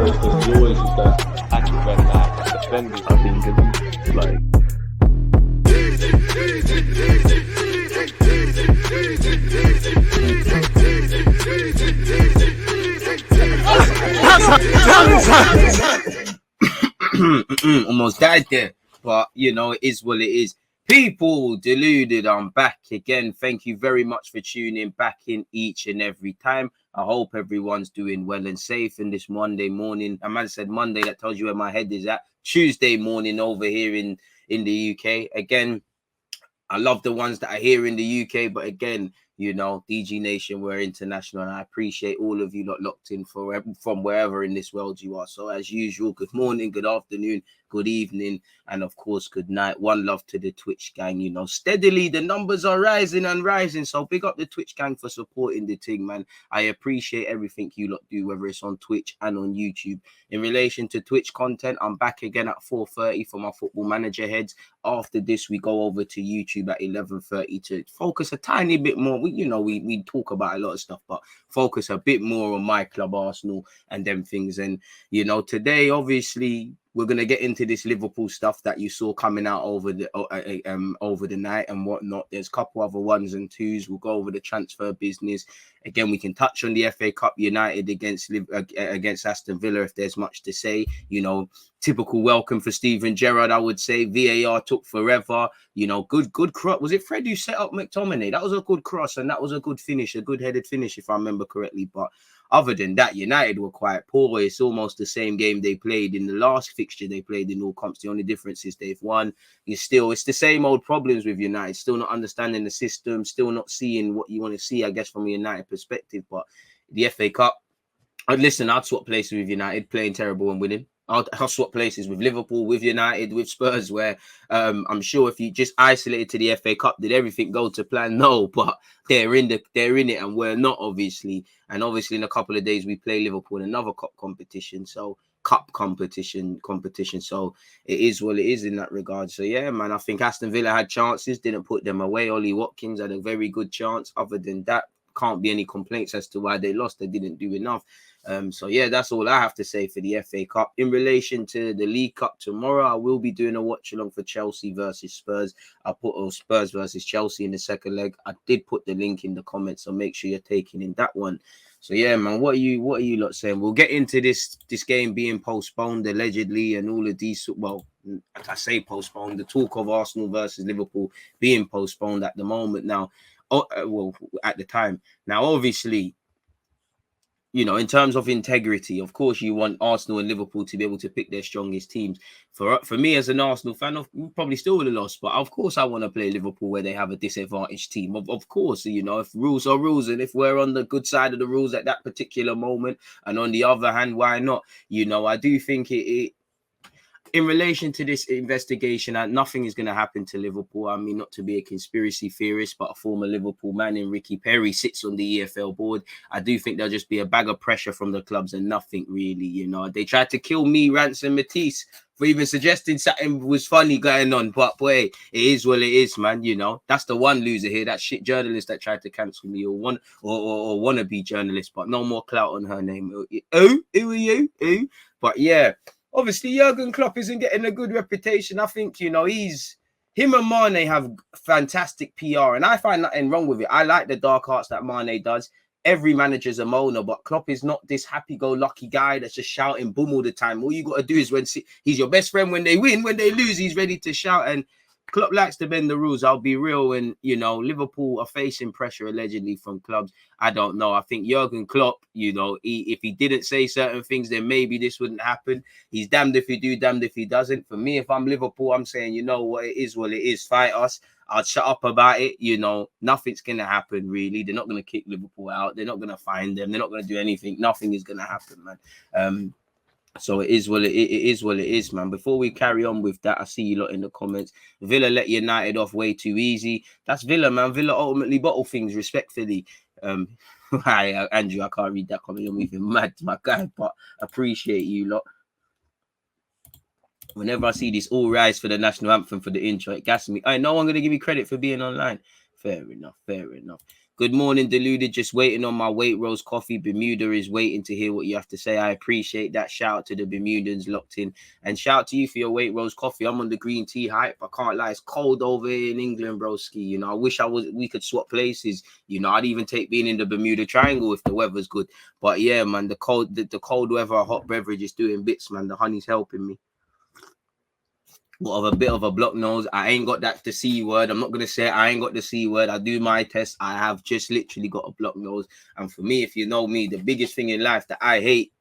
because he always used to act very nice, defending. I think it's like. Almost died there, but you know, it is what it is. People deluded, I'm back again. Thank you very much for tuning back in each and every time. I hope everyone's doing well and safe in this Monday morning. A man said Monday, that tells you where my head is at. Tuesday morning over here in the UK. Again, I love the ones that are here in the UK, but again, you know, DG Nation, we're international, and I appreciate all of you lot locked in from wherever in this world you are. So as usual, good morning, good afternoon, good evening, and of course, good night. One love to the Twitch gang. You know, steadily the numbers are rising and rising. So big up the Twitch gang for supporting the thing, man. I appreciate everything you lot do, whether it's on Twitch and on YouTube. In relation to Twitch content, I'm back again at 4:30 for my Football Manager heads. After this, we go over to YouTube at 11:30 to focus a tiny bit more. We talk about a lot of stuff, but focus a bit more on my club, Arsenal, and them things. And, you know, today, obviously, we're going to get into this Liverpool stuff that you saw coming out over the night and whatnot. There's a couple other ones and twos. We'll go over the transfer business. Again, we can touch on the FA Cup United against Aston Villa if there's much to say. You know, typical welcome for Steven Gerrard, I would say. VAR took forever. You know, good cross. Was it Fred who set up McTominay? That was a good cross, and that was a good finish, a good headed finish, if I remember correctly. But other than that, United were quite poor. It's almost the same game they played in the last fixture they played in all comps. The only difference is they've won. It's the same old problems with United. Still not understanding the system. Still not seeing what you want to see, I guess, from a United perspective. But the FA Cup, I'd swap places with United, playing terrible and winning. I'll swap places with Liverpool, with United, with Spurs, where I'm sure if you just isolated to the FA Cup, did everything go to plan? No, but they're in it and we're not, obviously. And obviously in a couple of days we play Liverpool in another cup competition. So So it is what it is in that regard. So yeah, man, I think Aston Villa had chances, didn't put them away. Ollie Watkins had a very good chance. Other than that, can't be any complaints as to why they lost. They didn't do enough. So yeah, that's all I have to say for the FA Cup. In relation to the League Cup tomorrow, I will be doing a watch along for Chelsea versus Spurs. I'll put Spurs versus Chelsea in the second leg. I did put the link in the comments, so make sure you're taking in that one. So yeah, man, what are you lot saying? We'll get into this game being postponed allegedly, and all of these. Well, I say postponed. The talk of Arsenal versus Liverpool being postponed at the moment now. At the time. Now, obviously, you know, in terms of integrity, of course, you want Arsenal and Liverpool to be able to pick their strongest teams. For me, as an Arsenal fan, we probably still would have lost. But of course, I want to play Liverpool where they have a disadvantaged team. Of course, you know, if rules are rules, and if we're on the good side of the rules at that particular moment, and on the other hand, why not? You know, I do think it in relation to this investigation, nothing is going to happen to Liverpool. I mean, not to be a conspiracy theorist, but a former Liverpool man in Ricky Perry sits on the EFL board. I do think there'll just be a bag of pressure from the clubs and nothing really, you know. They tried to kill me, Ransom Matisse, for even suggesting something was funny going on. But boy, it is what it is, man. You know, that's the one loser here. That shit journalist that tried to cancel me, or wannabe journalist, but no more clout on her name. Who are you? Who? But yeah. Obviously, Jurgen Klopp isn't getting a good reputation. I think, you know, him and Mane have fantastic PR, and I find nothing wrong with it. I like the dark arts that Mane does. Every manager's a moaner, but Klopp is not this happy-go-lucky guy that's just shouting boom all the time. All you got to do is he's your best friend when they win. When they lose, he's ready to shout. And Klopp likes to bend the rules. I'll be real. And, you know, Liverpool are facing pressure allegedly from clubs. I don't know. I think Jurgen Klopp, you know, if he didn't say certain things, then maybe this wouldn't happen. He's damned if he do, damned if he doesn't. For me, if I'm Liverpool, I'm saying, you know what, it is what it is. Fight us. I'll shut up about it. You know, nothing's going to happen, really. They're not going to kick Liverpool out. They're not going to find them. They're not going to do anything. Nothing is going to happen, man. So it is what it is, man. Before we carry on with that, I see you lot in the comments. Villa let United off way too easy. That's Villa, man. Villa ultimately bottle things, respectfully. Hi, Andrew, I can't read that comment. You're moving mad, my guy, but appreciate you lot. Whenever I see this all rise for the national anthem for the intro, it gasses me. No one going to give me credit for being online. Fair enough. Good morning, Deluded. Just waiting on my Waitrose coffee. Bermuda is waiting to hear what you have to say. I appreciate that. Shout out to the Bermudans locked in. And shout out to you for your Waitrose coffee. I'm on the green tea hype. I can't lie. It's cold over here in England, broski. You know, I wish we could swap places. You know, I'd even take being in the Bermuda Triangle if the weather's good. But yeah, man, the cold weather, a hot beverage is doing bits, man. The honey's helping me. Got a bit of a block nose. I ain't got the C word. I'm not gonna say I ain't got the C word. I do my test. I have just literally got a block nose. And for me, if you know me, the biggest thing in life that I hate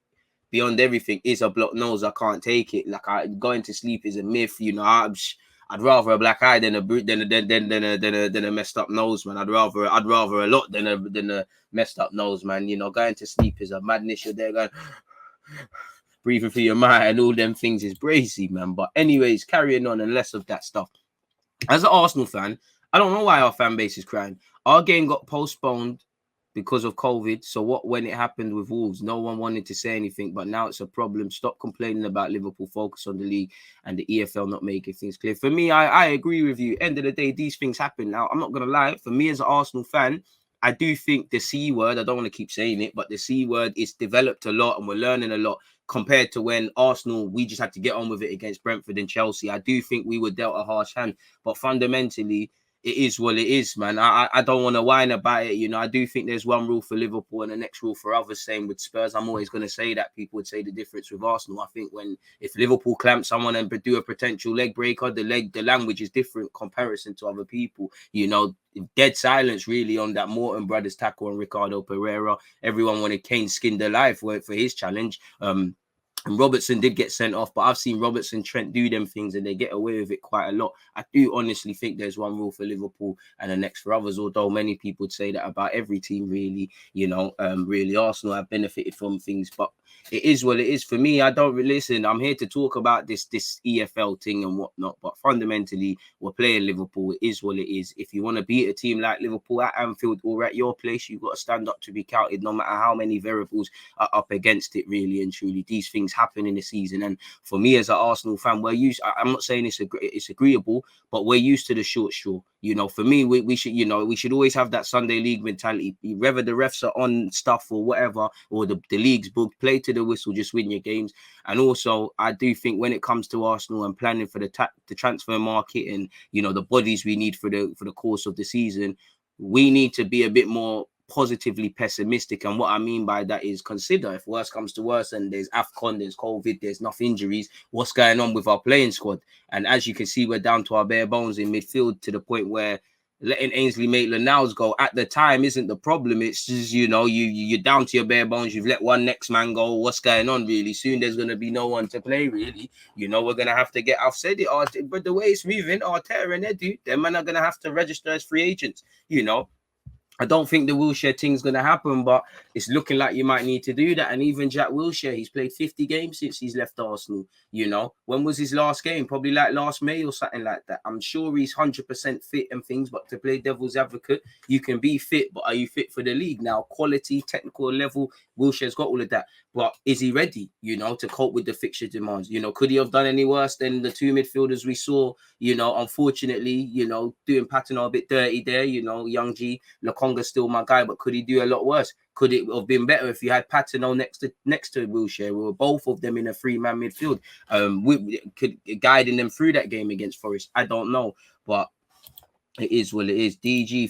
beyond everything is a block nose. I can't take it. Like going to sleep is a myth. You know, I'd rather a black eye than a messed up nose, man. I'd rather a lot than a messed up nose, man. You know, going to sleep is a madness. You're there going breathing through your mind and all them things is brazy, man. But anyways, carrying on and less of that stuff. As an Arsenal fan, I don't know why our fan base is crying. Our game got postponed because of COVID. So when it happened with Wolves, no one wanted to say anything, but now it's a problem. Stop complaining about Liverpool, focus on the league and the EFL not making things clear. For me, I agree with you. End of the day, these things happen. Now, I'm not going to lie. For me as an Arsenal fan, I do think the C word, I don't want to keep saying it, but the C word is developed a lot and we're learning a lot compared to when Arsenal, we just had to get on with it against Brentford and Chelsea. I do think we were dealt a harsh hand, but fundamentally, it is what it is, man. I don't want to whine about it. You know, I do think there's one rule for Liverpool and the next rule for others. Same with Spurs. I'm always going to say that. People would say the difference with Arsenal. I think if Liverpool clamp someone and do a potential leg breaker, the language is different comparison to other people. You know, dead silence really on that Morton brothers tackle on Ricardo Pereira. Everyone wanted Kane skinned alive for his challenge. And Robertson did get sent off, but I've seen Robertson, Trent do them things and they get away with it quite a lot. I do honestly think there's one rule for Liverpool and the next for others, although many people would say that about every team, really. You know, really Arsenal have benefited from things, but it is what it is. For me, I don't listen. I'm here to talk about this EFL thing and whatnot, but fundamentally, we're playing Liverpool. It is what it is. If you want to beat a team like Liverpool at Anfield or at your place, you've got to stand up to be counted, no matter how many variables are up against it, really and truly. These things happen in the season, and for me as an Arsenal fan, I'm not saying it's agreeable, but we're used to the short straw. You know, for me, we should always have that Sunday league mentality. Whether the refs are on stuff or whatever, or the league's booked, play to the whistle, just win your games. And also, I do think when it comes to Arsenal and planning for the transfer market and, you know, the bodies we need for the course of the season, we need to be a bit more positively pessimistic. And what I mean by that is consider if worse comes to worse and there's AFCON, there's COVID, there's enough injuries, what's going on with our playing squad? And as you can see, we're down to our bare bones in midfield to the point where letting Ainsley Maitland-Niles go at the time isn't the problem. It's just, you know, you're down to your bare bones. You've let one next man go. What's going on, really? Soon there's going to be no one to play, really. You know, we're going to have to get, I've said it, but the way it's moving, Arteta and Edu, them men are going to have to register as free agents, you know. I don't think the Wilshere thing's going to happen, but it's looking like you might need to do that. And even Jack Wilshere, he's played 50 games since he's left Arsenal. You know, when was his last game? Probably like last May or something like that. I'm sure he's 100% fit and things, but to play devil's advocate, you can be fit, but are you fit for the league? Now, quality, technical level, Wilshere's got all of that. But is he ready, you know, to cope with the fixture demands? You know, could he have done any worse than the two midfielders we saw? You know, unfortunately, you know, doing Patino a bit dirty there, you know, Young G, Lokonga's still my guy, but could he do a lot worse? Could it have been better if you had Patino next to Wilshere? We were both of them in a three-man midfield, guiding them through that game against Forest. I don't know, but it is what it is. DG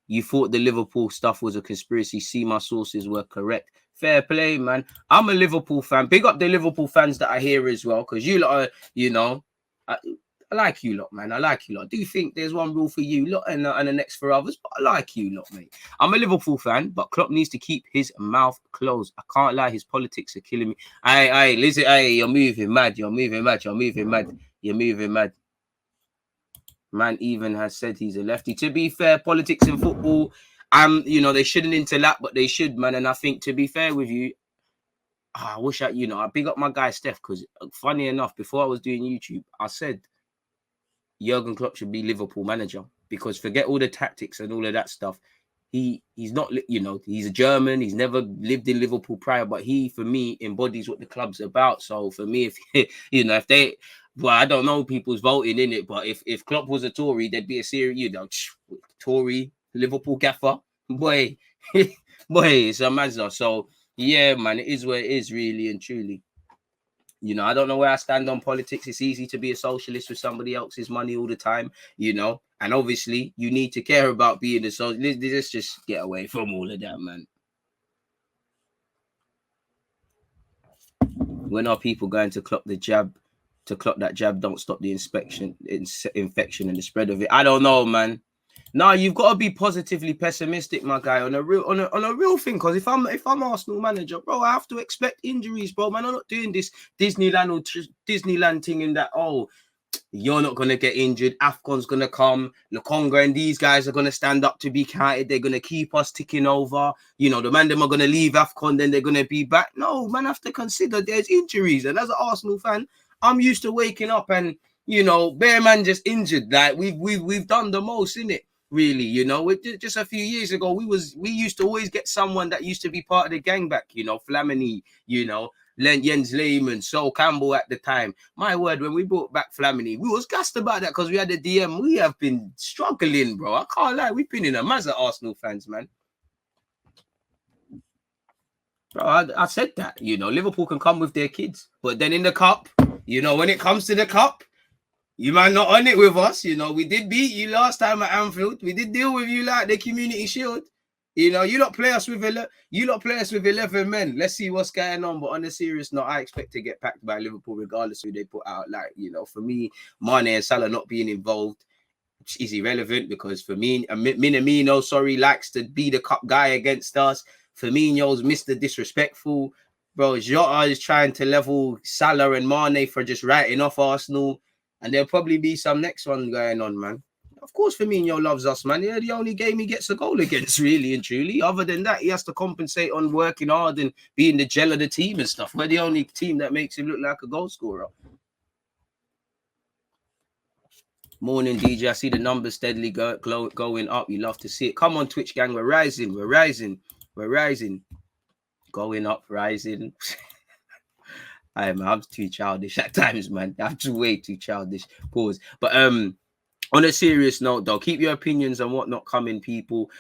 you thought the Liverpool stuff was a conspiracy. See, my sources were correct. Fair play, man. I'm a Liverpool fan. Big up the Liverpool fans that I hear as well, because you lot are, you know, I like you lot, man. I like you lot. I do think there's one rule for you lot and the next for others, but I like you lot, mate. I'm a Liverpool fan, but Klopp needs to keep his mouth closed. I can't lie, his politics are killing me. Hey, listen, hey, you're moving mad. You're moving mad. Man even has said he's a lefty. To be fair, politics and football, you know, they shouldn't interlap, but they should, man. And I think, to be fair with you, I wish I big up my guy Steph, because funny enough, before I was doing YouTube, I said Jurgen Klopp should be Liverpool manager, because forget all the tactics and all of that stuff. He's not, you know, he's a German. He's never lived in Liverpool prior, but he, for me, embodies what the club's about. So for me, if you know, if they, well, I don't know people's voting in it, but if Klopp was a Tory, there'd be a serious, you know, Tory Liverpool gaffer. boy, boy, it's a mazza. So yeah, man, it is where it is, really and truly. You know, I don't know where I stand on politics. It's easy to be a socialist with somebody else's money all the time, you know. And obviously, you need to care about being a socialist. Let's just get away from all of that, man. When are people going to clock the jab? To clock that jab, don't stop the infection and the spread of it. I don't know, man. No, you've got to be positively pessimistic, my guy, on a real thing. Because if I'm Arsenal manager, bro, I have to expect injuries, bro. Man, I'm not doing this Disneyland thing in that. Oh, you're not gonna get injured. AFCON's gonna come. Lukonga and these guys are gonna stand up to be counted. They're gonna keep us ticking over. You know, the man them are gonna leave AFCON, then they're gonna be back. No, man, I have to consider there's injuries. And as an Arsenal fan, I'm used to waking up and bare man just injured. Like we've done the most in it. Really, just a few years ago, we used to always get someone that used to be part of the gang back, Flamini, Jens Lehmann, Sol Campbell at the time. My word, when we brought back Flamini, we was gassed about that because we had a DM. We have been struggling, bro. I can't lie. We've been in a mess at Arsenal fans, man. Bro, I said that, Liverpool can come with their kids. But then in the cup, when it comes to the cup, you might not on it with us, we did beat you last time at Anfield. We did deal with you like the Community Shield. You don't play us with 11 men. Let's see what's going on. But on a serious note, I expect to get packed by Liverpool regardless who they put out. Like, for me, Mane and Salah not being involved is irrelevant because for me, Minamino, likes to be the cup guy against us. Firmino's Mr. Disrespectful. Bro, Jota is trying to level Salah and Mane for just writing off Arsenal. And there'll probably be some next one going on, man. Of course, Firmino loves us, man. Yeah, the only game he gets a goal against, really and truly. Other than that, he has to compensate on working hard and being the gel of the team and stuff. We're the only team that makes him look like a goal scorer. Morning, DJ. I see the numbers steadily going up. You love to see it. Come on, Twitch gang. We're rising. We're rising. We're rising. Going up, rising. I'm too childish at times, man. I'm way too childish. Pause. But on a serious note, though, keep your opinions and whatnot coming, people.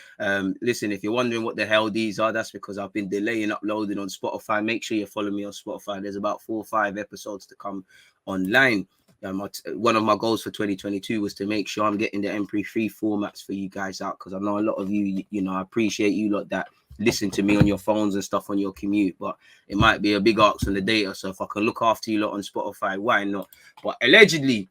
Listen, if you're wondering what the hell these are, that's because I've been delaying uploading on Spotify. Make sure you follow me on Spotify. There's about 4 or 5 episodes to come online. One of my goals for 2022 was to make sure I'm getting the MP3 formats for you guys out because I know a lot of you, I appreciate you lot that listen to me on your phones and stuff on your commute, but it might be a big ask on the data. So if I can look after you lot on Spotify, why not? But allegedly,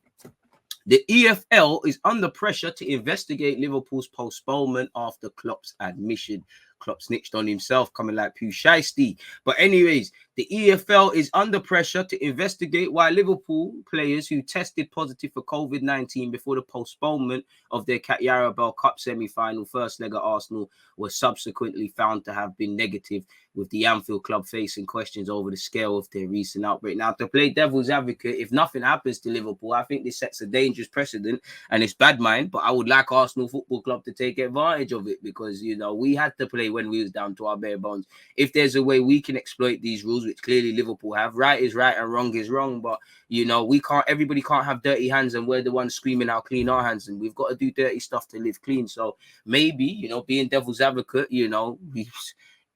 the EFL is under pressure to investigate Liverpool's postponement after Klopp's admission. Klopp snitched on himself, coming like Pooh Shiesty. But anyways, the EFL is under pressure to investigate why Liverpool players who tested positive for COVID-19 before the postponement of their Carabao Cup semi-final first leg at Arsenal were subsequently found to have been negative, with the Anfield club facing questions over the scale of their recent outbreak. Now, to play devil's advocate, if nothing happens to Liverpool, I think this sets a dangerous precedent, and it's bad mind, but I would like Arsenal Football Club to take advantage of it because, we had to play when we was down to our bare bones. If there's a way we can exploit these rules, which clearly Liverpool have, right is right and wrong is wrong, but, everybody can't have dirty hands and we're the ones screaming how clean our hands, and we've got to do dirty stuff to live clean. So maybe, being devil's advocate,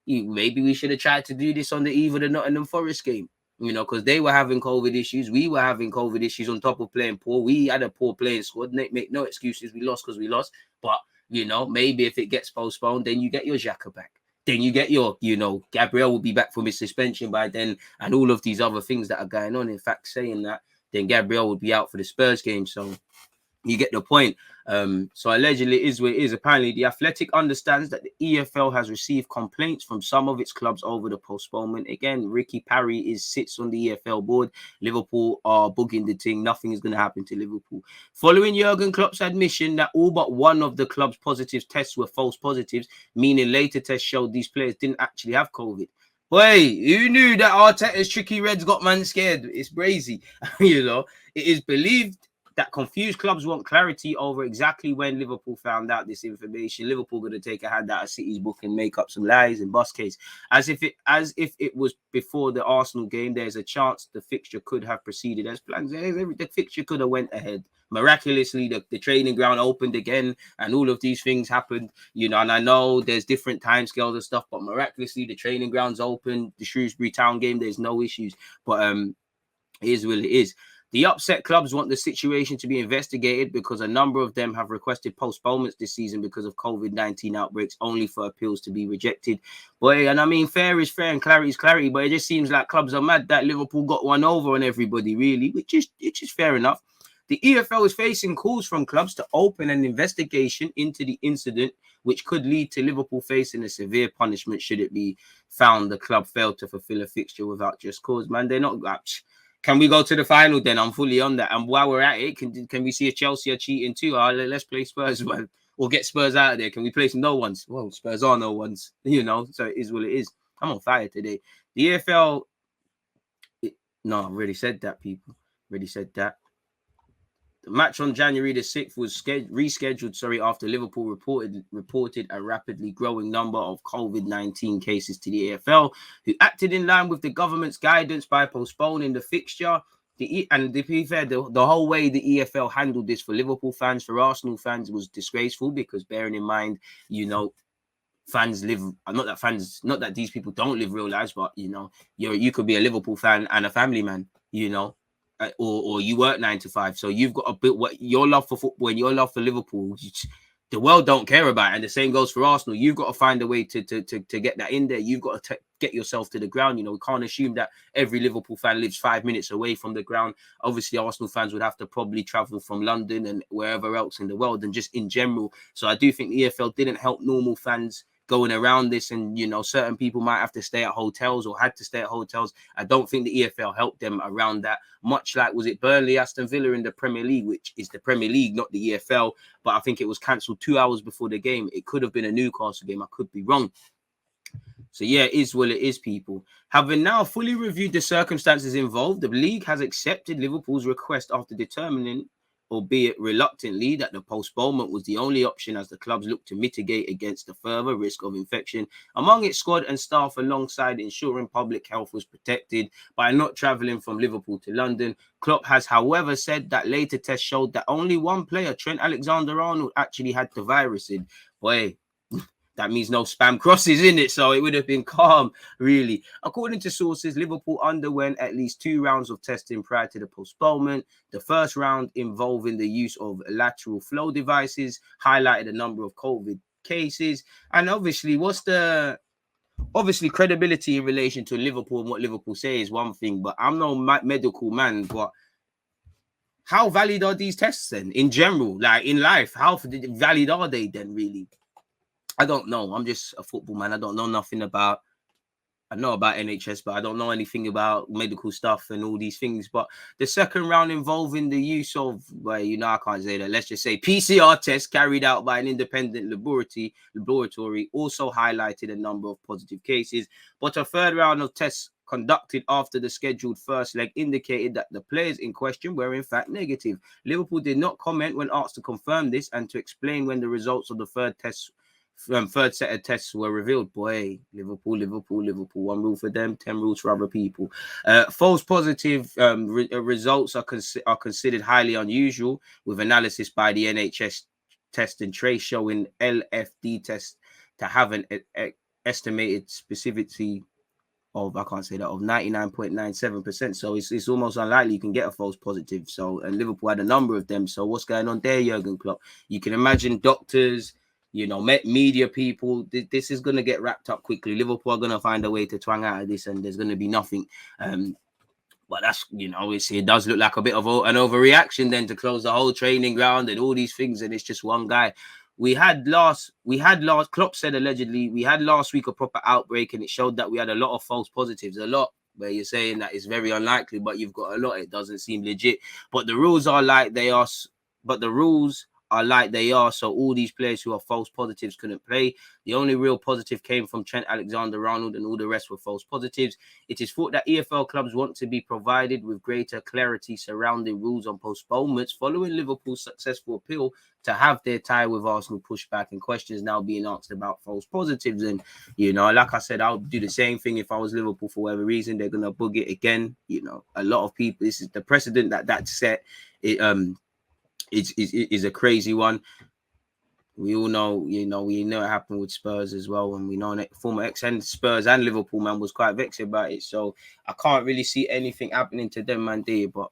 maybe we should have tried to do this on the eve of the Nottingham Forest game, because they were having COVID issues. We were having COVID issues on top of playing poor. We had a poor playing squad. Make no excuses. We lost because we lost. But, maybe if it gets postponed, then you get your Xhaka back. Then you get your, Gabriel will be back from his suspension by then and all of these other things that are going on. In fact, saying that, then Gabriel would be out for the Spurs game. So you get the point. So allegedly it is what it is. Apparently, the Athletic understands that the EFL has received complaints from some of its clubs over the postponement. Again, Ricky Parry sits on the EFL board. Liverpool are booking the thing. Nothing is going to happen to Liverpool. Following Jurgen Klopp's admission that all but one of the club's positive tests were false positives, meaning later tests showed these players didn't actually have COVID. Boy, who knew that Arteta's tricky Reds got man scared? It's crazy. It is believed that confused clubs want clarity over exactly when Liverpool found out this information. Liverpool going to take a hand out of City's book and make up some lies and bust case. As if it was before the Arsenal game, there's a chance the fixture could have proceeded as planned. The fixture could have went ahead. Miraculously, the training ground opened again and all of these things happened, you know, and I know there's different timescales and stuff, but miraculously the training ground's open. The Shrewsbury Town game, there's no issues, but it is what it is. The upset clubs want the situation to be investigated because a number of them have requested postponements this season because of COVID-19 outbreaks, only for appeals to be rejected. Boy, and I mean, fair is fair and clarity is clarity, but it just seems like clubs are mad that Liverpool got one over on everybody, really, which is fair enough. The EFL is facing calls from clubs to open an investigation into the incident, which could lead to Liverpool facing a severe punishment should it be found the club failed to fulfill a fixture without just cause. Man, they're not. Can we go to the final then? I'm fully on that. And while we're at it, can we see if Chelsea are cheating too? Let's play Spurs, man, or get Spurs out of there. Can we play some no ones? Well, Spurs are no ones, you know. So it is what it is. I'm on fire today. The EFL. No, I already said that, people. Already said that. The match on January the 6th was rescheduled, after Liverpool reported a rapidly growing number of COVID-19 cases to the EFL, who acted in line with the government's guidance by postponing the fixture. And to be fair, the whole way the EFL handled this for Liverpool fans, for Arsenal fans, was disgraceful because, bearing in mind, you know, fans live, not that these people don't live real lives, but, you know, you could be a Liverpool fan and a family man, you know. Or you work 9 to 5, so you've got a bit what your love for football and your love for Liverpool, the world don't care about it. And the same goes for Arsenal. You've got to find a way to get that in there. You've got to get yourself to the ground. You know, we can't assume that every Liverpool fan lives 5 minutes away from the ground. Obviously, Arsenal fans would have to probably travel from London and wherever else in the world, and just in general. So I do think the EFL didn't help normal fans going around this, and, you know, certain people might have to stay at hotels or had to stay at hotels. I don't think the EFL helped them around that, much like, was it Burnley, Aston Villa in the Premier League, which is the Premier League, not the EFL, but I think it was cancelled 2 hours before the game. It could have been a Newcastle game. I could be wrong. So yeah, it is what it is, people. Having now fully reviewed the circumstances involved, the league has accepted Liverpool's request after determining, albeit reluctantly, that the postponement was the only option as the clubs look to mitigate against the further risk of infection among its squad and staff, alongside ensuring public health was protected by not travelling from Liverpool to London. Klopp has, however, said that later tests showed that only one player, Trent Alexander-Arnold, actually had the virus in. Boy, that means no spam crosses in it, so it would have been calm, really. According to sources, Liverpool underwent at least 2 rounds of testing prior to the postponement. The first round, involving the use of lateral flow devices, highlighted a number of COVID cases. And obviously, credibility in relation to Liverpool and what Liverpool say is one thing, but I'm no medical man, but how valid are these tests then in general, like in life? How valid are they then, really? I don't know. I'm just a football man. I don't know nothing about. I know about NHS, but I don't know anything about medical stuff and all these things. But the second round, involving the use of, well, you know, I can't say that. Let's just say PCR tests carried out by an independent laboratory also highlighted a number of positive cases. But a third round of tests conducted after the scheduled first leg indicated that the players in question were in fact negative. Liverpool did not comment when asked to confirm this and to explain when the results of the third set of tests were revealed. Boy, Liverpool. 1 rule for them, 10 rules for other people. False positive results are considered highly unusual, with analysis by the NHS test and trace showing LFD tests to have an estimated specificity of, I can't say that, of 99.97%. So it's almost unlikely you can get a false positive. So, and Liverpool had a number of them. So what's going on there, Jurgen Klopp? You can imagine doctors, you know, media people. This is going to get wrapped up quickly. Liverpool are going to find a way to twang out of this, and there's going to be nothing. But that's, you know, it does look like a bit of an overreaction then to close the whole training ground and all these things, and it's just one guy. Klopp said allegedly, we had last week a proper outbreak, and it showed that we had a lot of false positives, a lot, where you're saying that it's very unlikely, but you've got a lot. It doesn't seem legit. But the rules are like they are, but the rules are like they are. So all these players who are false positives couldn't play. The only real positive came from Trent Alexander-Arnold, and all the rest were false positives. It is thought that EFL clubs want to be provided with greater clarity surrounding rules on postponements following Liverpool's successful appeal to have their tie with Arsenal pushed back, and questions now being asked about false positives. And, you know, like I said, I'll do the same thing if I was Liverpool for whatever reason. They're going to bug it again. You know, a lot of people, this is the precedent that's set. It is a crazy one. We all know, you know, we know it happened with Spurs as well, and we know that former ex-and Spurs and Liverpool man was quite vexed about it. So I can't really see anything happening to them, man, there. But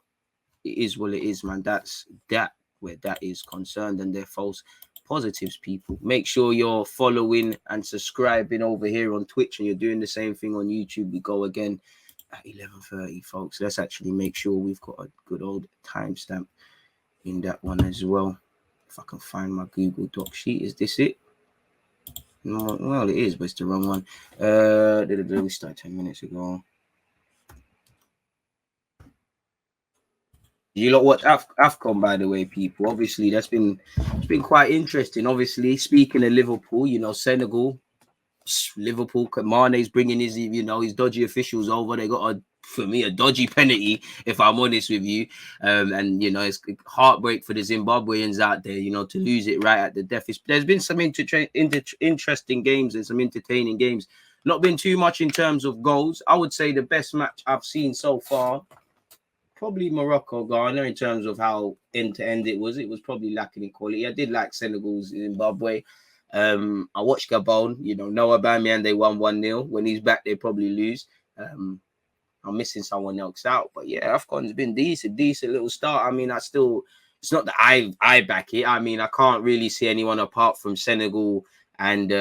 it is what it is, man. That's that where that is concerned, and they're false positives, people. Make sure you're following and subscribing over here on Twitch, and you're doing the same thing on YouTube. We go again at 11:30, folks. Let's actually make sure we've got a good old timestamp in that one as well. If I can find my Google Doc sheet. Is this it? No, well, it is, but it's the wrong one. We started 10 minutes ago. You lot watch AFCON, by the way, people. Obviously, it's been quite interesting. Obviously, speaking of Liverpool, you know, Senegal, Liverpool, Mane's bringing his, you know, his dodgy officials over. They got for me, a dodgy penalty, if I'm honest with you. And, you know, it's heartbreak for the Zimbabweans out there, you know, to lose it right at the death. There's been some interesting games and some entertaining games. Not been too much in terms of goals. I would say the best match I've seen so far, probably Morocco, Ghana, in terms of how end-to-end it was. It was probably lacking in quality. I did like Senegal's Zimbabwe. I watched Gabon, you know, Noah Bamian, they won 1-0. When he's back, they probably lose. I'm missing someone else out. But yeah, AFCON's been decent little start. I mean, it's not that I back it. I mean, I can't really see anyone apart from Senegal and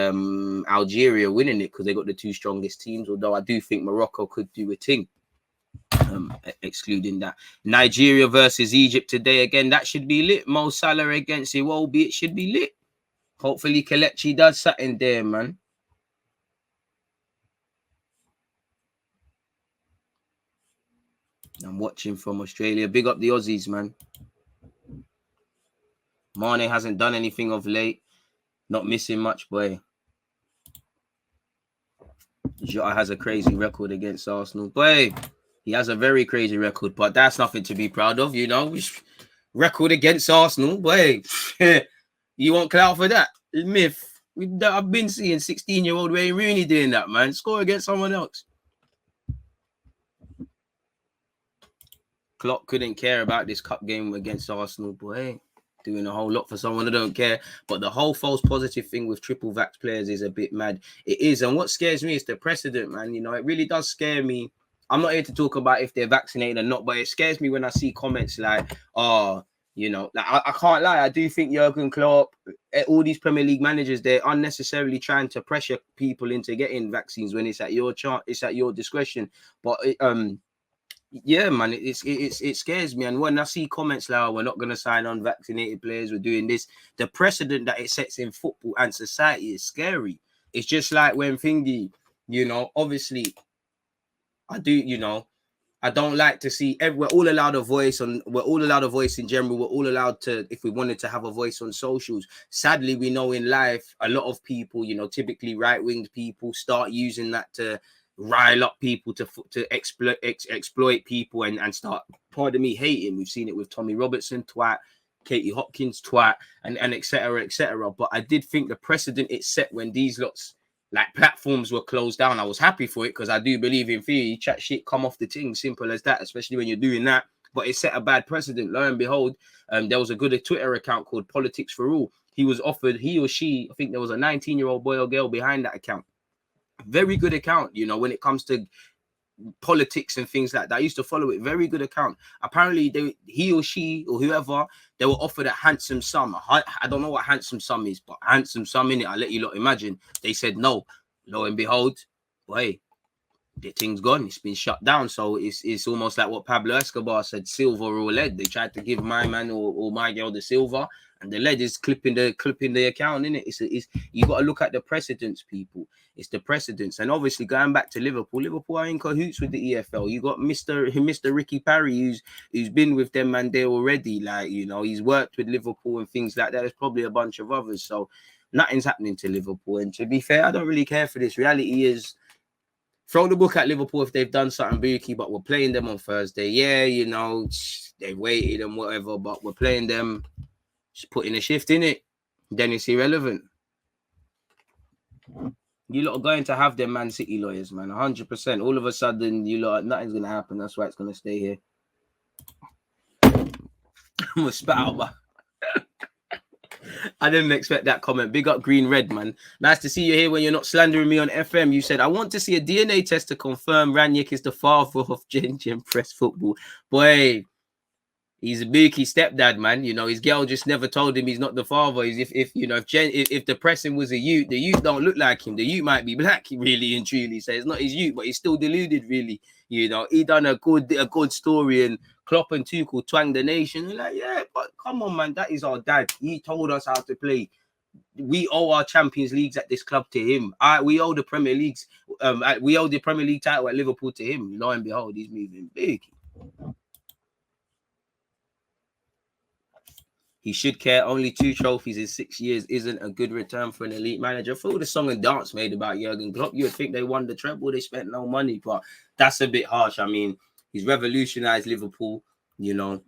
Algeria winning it because they got the two strongest teams, although I do think Morocco could do a thing. Excluding that. Nigeria versus Egypt today. Again, that should be lit. Mo Salah against Iwobi. It should be lit. Hopefully Kelechi does something there, man. I'm watching from Australia. Big up the Aussies, man. Mane hasn't done anything of late. Not missing much, boy. Jota has a crazy record against Arsenal. Boy, he has a very crazy record, but that's nothing to be proud of, you know. Record against Arsenal, boy. You want clout for that? Myth. I've been seeing 16-year-old Wayne Rooney doing that, man. Score against someone else. Klopp couldn't care about this cup game against Arsenal, boy. Doing a whole lot for someone that don't care. But the whole false positive thing with triple vax players is a bit mad. It is. And what scares me is the precedent, man. You know, it really does scare me. I'm not here to talk about if they're vaccinated or not, but it scares me when I see comments like, oh, you know, like I can't lie. I do think Jurgen Klopp, all these Premier League managers, they're unnecessarily trying to pressure people into getting vaccines when it's at your it's at your discretion. But yeah, man, it scares me. And when I see comments like, oh, we're not going to sign unvaccinated players, we're doing this, the precedent that it sets in football and society is scary. It's just like when Thingy, you know, obviously, I do, you know, I don't like to see, we're all allowed a voice we're all allowed a voice in general. We're all allowed to, if we wanted to have a voice on socials. Sadly, we know in life, a lot of people, you know, typically right-winged people start using that to rile up people, to exploit people and start, pardon me, hating. We've seen it with Tommy Robertson, twat, Katie Hopkins, twat, and et cetera, et cetera. But I did think the precedent it set when these lots, like platforms were closed down, I was happy for it because I do believe in theory, chat shit, come off the thing, simple as that, especially when you're doing that. But it set a bad precedent. Lo and behold, there was a good Twitter account called Politics for All. He was offered, he or she, I think there was a 19-year-old boy or girl behind that account. Very good account, you know, when it comes to politics and things like that. I used to follow it. Very good account. Apparently, he or she or whoever, they were offered a handsome sum. I don't know what handsome sum is, but handsome sum in it. I'll let you lot imagine. They said no. Lo and behold, boy, the thing's gone. It's been shut down. So it's almost like what Pablo Escobar said, silver or lead. They tried to give my man or my girl the silver, And the lead is clipping the account, innit? It's you got to look at the precedents, people. It's the precedents. And obviously going back to Liverpool are in cahoots with the EFL. You got Mr. Ricky Parry, who's been with them man there already. Like, you know, he's worked with Liverpool and things like that. There's probably a bunch of others. So nothing's happening to Liverpool. And to be fair, I don't really care for this. Reality is, throw the book at Liverpool if they've done something booky, but we're playing them on Thursday. Yeah, you know, they've waited and whatever, but we're playing them. Just putting a shift in it, then it's irrelevant. You lot are going to have them Man City lawyers, man, 100%. All of a sudden, you lot, nothing's going to happen. That's why it's going to stay here. I'm going to spat out, but I didn't expect that comment. Big up Green Red, man. Nice to see you here when you're not slandering me on FM. You said, I want to see a DNA test to confirm Ranić is the father of Gen Press Football. Boy, he's a bookie stepdad, man. You know, his girl just never told him he's not the father. If the pressing was a youth, the youth don't look like him. The youth might be black, really and truly. So it's not his youth, but he's still deluded, really. You know, he done a good story, and Klopp and Tuchel twanged the nation. You're like, yeah, but come on, man, that is our dad. He told us how to play. We owe our Champions Leagues at this club to him. We owe the Premier Leagues. We owe the Premier League title at Liverpool to him. Lo and behold, he's moving big. He should care. Only 2 trophies in 6 years isn't a good return for an elite manager. For all the song and dance made about Jurgen Klopp, you would think they won the treble. They spent no money, but that's a bit harsh. I mean, he's revolutionized Liverpool. You know,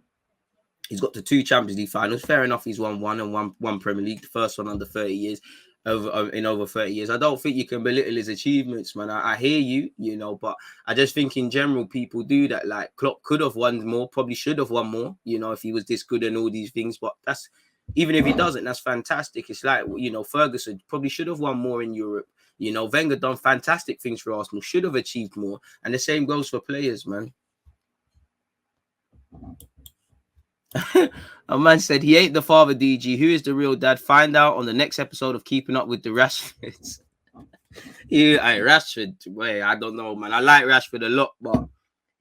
he's got the 2 Champions League finals. Fair enough, he's won one and one Premier League, the first one under 30 years. Over 30 years. I don't think you can belittle his achievements, man. I hear you, you know, but I just think in general people do that. Like, Klopp could have won more, probably should have won more, you know, if he was this good and all these things. But that's, even if he doesn't, that's fantastic. It's like, you know, Ferguson probably should have won more in Europe. You know, Wenger done fantastic things for Arsenal, should have achieved more. And the same goes for players, man. A man said he ain't the father, DG. Who is the real dad? Find out on the next episode of Keeping Up with the Rashfords. Rashford, wait, I don't know, man. I like Rashford a lot, but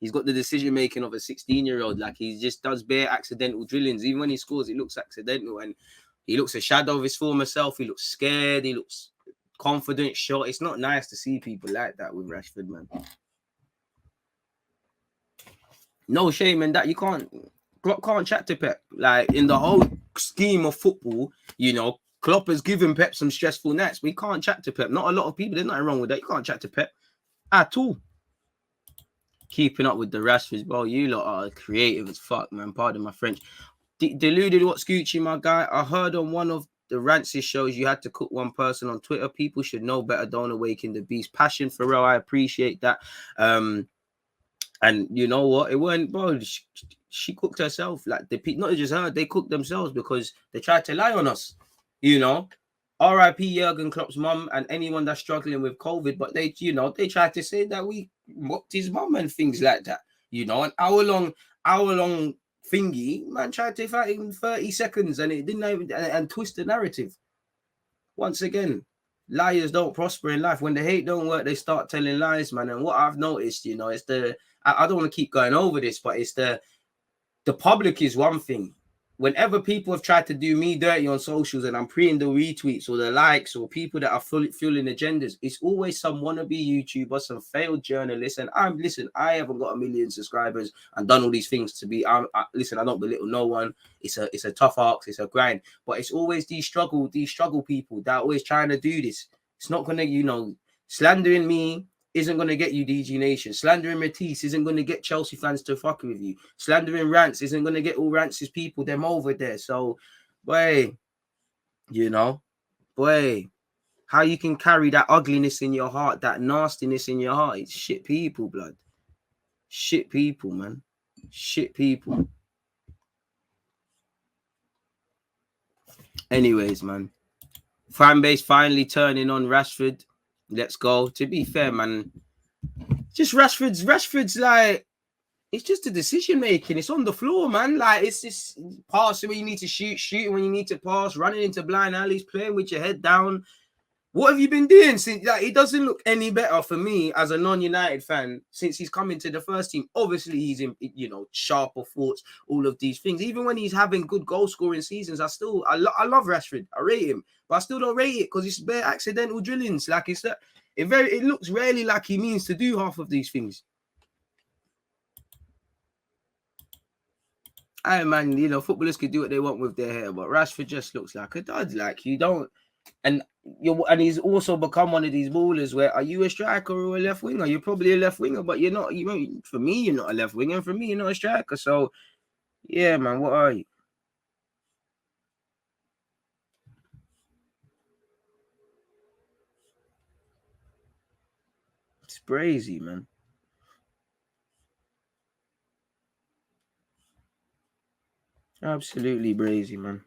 he's got the decision making of a 16-year-old. Like, he just does bare accidental drillings. Even when he scores, it looks accidental, and he looks a shadow of his former self. He looks scared. He looks confident, short. It's not nice to see people like that with Rashford, man. No shame in that. You can't chat to Pep. Like, in the whole scheme of football, you know, Klopp has given Pep some stressful nights. We can't chat to Pep. Not a lot of people. There's nothing wrong with that. You can't chat to Pep at all. Keeping Up with the Rashfords, bro. You lot are creative as fuck, man. Pardon my French. Deluded what Scoochie, my guy. I heard on one of the Rancis shows you had to cook one person on Twitter. People should know better. Don't awaken the beast. Passion for real. I appreciate that. And you know what? It weren't, bro. She cooked herself. Like, not just her, they cooked themselves because they tried to lie on us. You know, R.I.P. Jurgen Klopp's mum and anyone that's struggling with COVID. But they, you know, they tried to say that we mocked his mum and things like that. You know, an hour long thingy, man tried to fight in 30 seconds and it didn't even and twist the narrative. Once again, liars don't prosper in life. When the hate don't work, they start telling lies, man. And what I've noticed, you know, it's I don't want to keep going over this, but it's the public is one thing. Whenever people have tried to do me dirty on socials and I'm preying the retweets or the likes or people that are fueling agendas, it's always some wannabe YouTuber, some failed journalist. And I haven't got 1 million subscribers and done all these things to be. I don't belittle no one. It's a tough ask, it's a grind, but it's always these struggle people that are always trying to do this. It's not gonna, you know, slandering me isn't going to get you DG Nation. Slandering Matisse isn't going to get Chelsea fans to fuck with you. Slandering Rants isn't going to get all Rants' people, them over there. So, boy, you know, boy, how you can carry that ugliness in your heart, that nastiness in your heart, it's shit people, blood. Shit people, man. Shit people. Anyways, man. Fan base finally turning on Rashford. Let's go. To be fair, man, just Rashford's like, it's just the decision making. It's on the floor, man. Like, it's just passing when you need to shoot when you need to pass, running into blind alleys, playing with your head down. What have you been doing since? Like, it doesn't look any better for me as a non-United fan since he's come into the first team. Obviously, he's in, sharper thoughts, all of these things. Even when he's having good goal scoring seasons, I love Rashford. I rate him, but I still don't rate it because it's bare accidental drillings. Like it looks rarely like he means to do half of these things. Hey man, footballers could do what they want with their hair, but Rashford just looks like a dud. Like you don't. And he's also become one of these ballers where, are you a striker or a left winger? You're probably a left winger, but you're not. For me, you're not a left winger. And for me, you're not a striker. So, yeah, man, what are you? It's crazy, man. Absolutely crazy, man.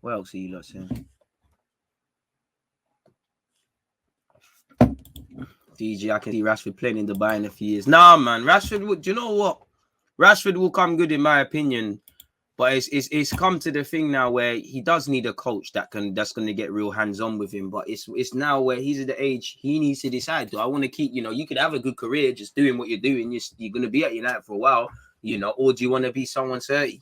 What else are you lot saying? DG, I can see Rashford playing in Dubai in a few years. Nah, man, Rashford. Do you know what? Rashford will come good in my opinion, but it's come to the thing now where he does need a coach that's going to get real hands on with him. But it's now where he's at the age he needs to decide. Do I want to keep? You could have a good career just doing what you're doing. You're going to be at United for a while, or do you want to be someone 30?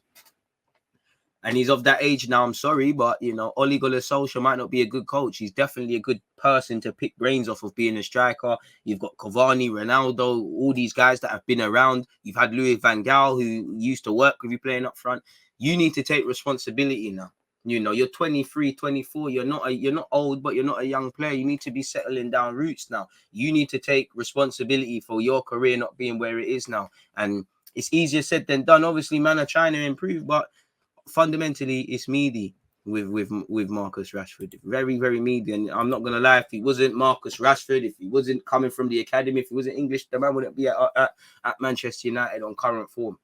And he's of that age now. I'm sorry, but Ole Gunnar Solskjaer might not be a good coach. He's definitely a good person to pick brains off of being a striker. You've got Cavani, Ronaldo, all these guys that have been around. You've had Louis van Gaal, who used to work with you playing up front. You need to take responsibility now. You're 23, 24. You're not old, but you're not a young player. You need to be settling down roots now. You need to take responsibility for your career not being where it is now. And it's easier said than done. Obviously, man are trying to improve, but fundamentally it's meaty with Marcus Rashford. Very, very meaty. And I'm not gonna lie, if he wasn't Marcus Rashford, if he wasn't coming from the academy, if he wasn't English, the man wouldn't be at Manchester United on current form.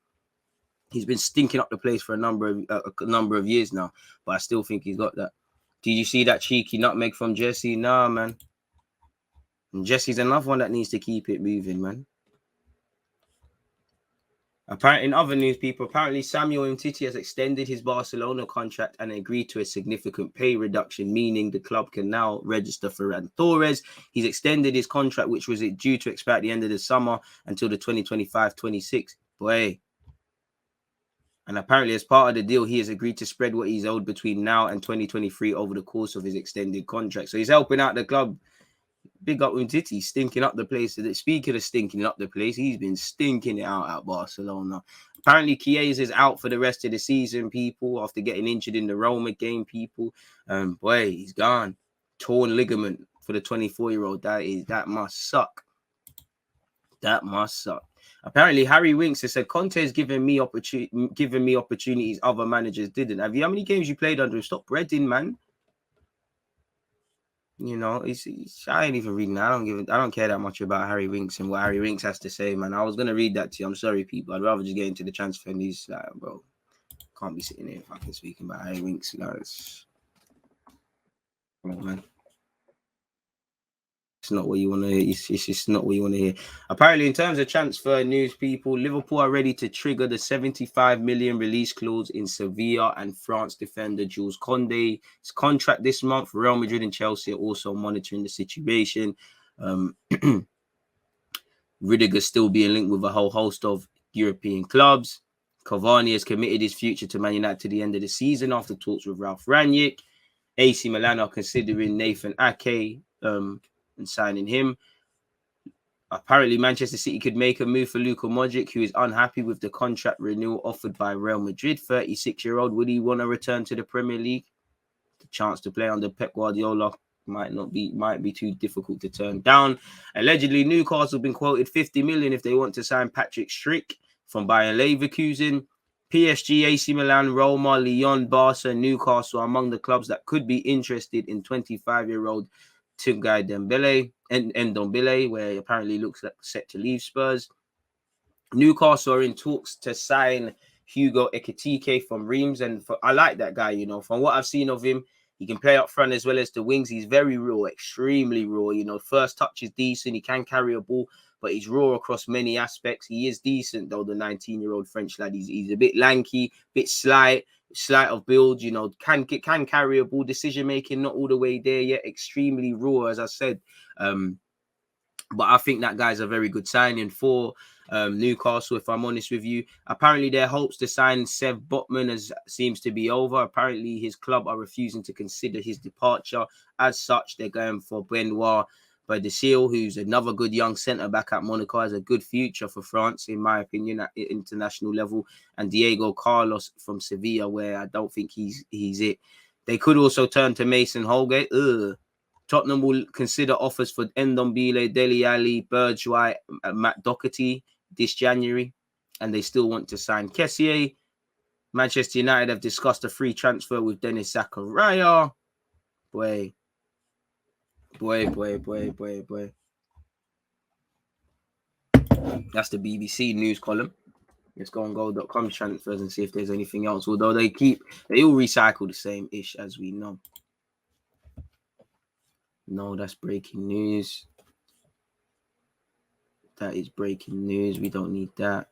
He's been stinking up the place for a number of years now, but I still think he's got that. Did you see that cheeky nutmeg from Jesse? Nah, man. And Jesse's another one that needs to keep it moving, man. Apparently, in other news, apparently Samuel Umtiti has extended his Barcelona contract and agreed to a significant pay reduction, meaning the club can now register Ferran Torres. He's extended his contract, which was due to expire at the end of the summer, until the 2025-26. Boy. And apparently, as part of the deal, he has agreed to spread what he's owed between now and 2023 over the course of his extended contract. So he's helping out the club. Big up Umtiti, stinking up the place. Speaking of stinking up the place, he's been stinking it out at Barcelona. Apparently, Chiesa is out for the rest of the season, people, after getting injured in the Roma game, people. Boy, he's gone. Torn ligament for the 24-year-old. That must suck. That must suck. Apparently, Harry Winks has said, Conte has given me opportunities other managers didn't. How many games you played under him? Stop breading, man. I ain't even reading that. I don't care that much about Harry Winks and what Harry Winks has to say, man. I was gonna read that to you. I'm sorry, people. I'd rather just get into the transfer news. Bro, can't be sitting here fucking speaking about Harry Winks. Man. It's not what you want to hear. It's just not what you want to hear. Apparently, in terms of transfer news, people, Liverpool are ready to trigger the 75 million release clause in Sevilla and France defender Jules Koundé's contract this month. Real Madrid and Chelsea are also monitoring the situation. Rudiger still being linked with a whole host of European clubs. Cavani has committed his future to Man United to the end of the season after talks with Ralf Rangnick. AC Milan are considering Nathan Ake and signing him. Apparently, Manchester City could make a move for Luka Modric, who is unhappy with the contract renewal offered by Real Madrid. 36-year-old, would he want to return to the Premier League? The chance to play under Pep Guardiola might be too difficult to turn down. Allegedly, Newcastle have been quoted 50 million if they want to sign Patrick Schick from Bayer Leverkusen. PSG, AC Milan, Roma, Lyon, Barca, Newcastle are among the clubs that could be interested in 25-year-old Tanguy Ndombele and Ndombele, where apparently looks like set to leave Spurs. Newcastle are in talks to sign Hugo Ekitike from Reims, and I like that guy. From what I've seen of him, he can play up front as well as the wings. He's very raw, extremely raw. First touch is decent. He can carry a ball, but he's raw across many aspects. He is decent though. The 19-year-old French lad. He's a bit lanky, bit slight. slight of build, you know, can carry a ball, decision making not all the way there yet, extremely raw, as I said. But I think that guy's a very good signing for Newcastle, if I'm honest with you. Apparently, their hopes to sign Seb Botman seems to be over. Apparently, his club are refusing to consider his departure. As such, they're going for Benoit Badiashile, who's another good young centre-back at Monaco, has a good future for France, in my opinion, at international level. And Diego Carlos from Sevilla, where I don't think he's it. They could also turn to Mason Holgate. Tottenham will consider offers for Ndombele, Dele Alli, Bergwijn, Matt Doherty this January, and they still want to sign Kessié. Manchester United have discussed a free transfer with Dennis Zakaria. Boy. That's the BBC news column. Let's go on goal.com transfers and see if there's anything else. Although they all recycle the same ish, as we know. No, that's breaking news. That is breaking news. We don't need that.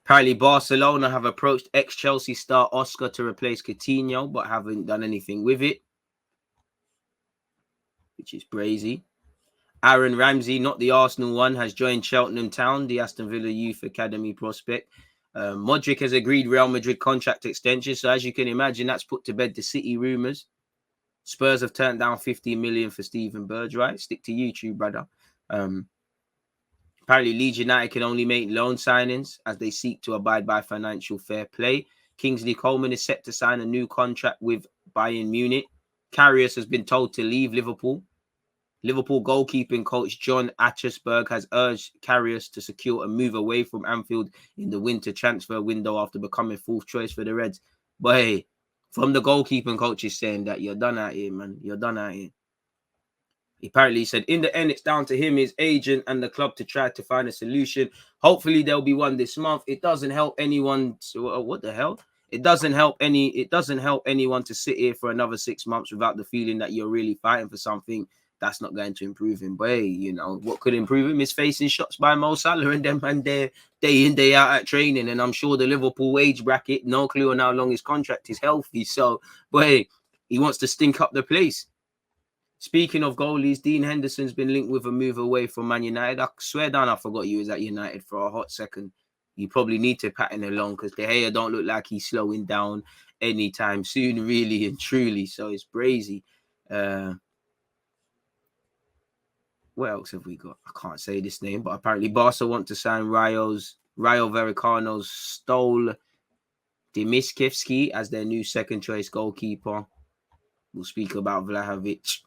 Apparently, Barcelona have approached ex-Chelsea star Oscar to replace Coutinho, but haven't done anything with it, which is crazy. Aaron Ramsey, not the Arsenal one, has joined Cheltenham Town, the Aston Villa Youth Academy prospect. Modric has agreed Real Madrid contract extension, so as you can imagine, that's put to bed the City rumours. Spurs have turned down 15 million for Steven Bergwijn. Stick to YouTube, brother. Apparently, Leeds United can only make loan signings as they seek to abide by financial fair play. Kingsley Coleman is set to sign a new contract with Bayern Munich. Karius has been told to leave Liverpool. Liverpool goalkeeping coach John Atchersberg has urged Karius to secure a move away from Anfield in the winter transfer window after becoming fourth choice for the Reds. But hey, from the goalkeeping coach is saying that you're done out here, man. You're done out here. He apparently said, in the end, it's down to him, his agent, and the club to try to find a solution. Hopefully, there'll be one this month. It doesn't help anyone to what the hell? It doesn't help anyone to sit here for another 6 months without the feeling that you're really fighting for something that's not going to improve him. But hey, you know, what could improve him is facing shots by Mo Salah and them, and they're day in, day out at training. And I'm sure the Liverpool wage bracket, no clue on how long his contract is healthy. So, but hey, he wants to stink up the place. Speaking of goalies, Dean Henderson's been linked with a move away from Man United. I swear down, I forgot you was at United for a hot second. You probably need to pattern along because De Gea don't look like he's slowing down anytime soon, really and truly. So it's brazy. What else have we got? I can't say this name, but apparently Barca want to sign Rayo Vallecano's Stole Dimiskevski as their new second choice goalkeeper. We'll speak about Vlahovic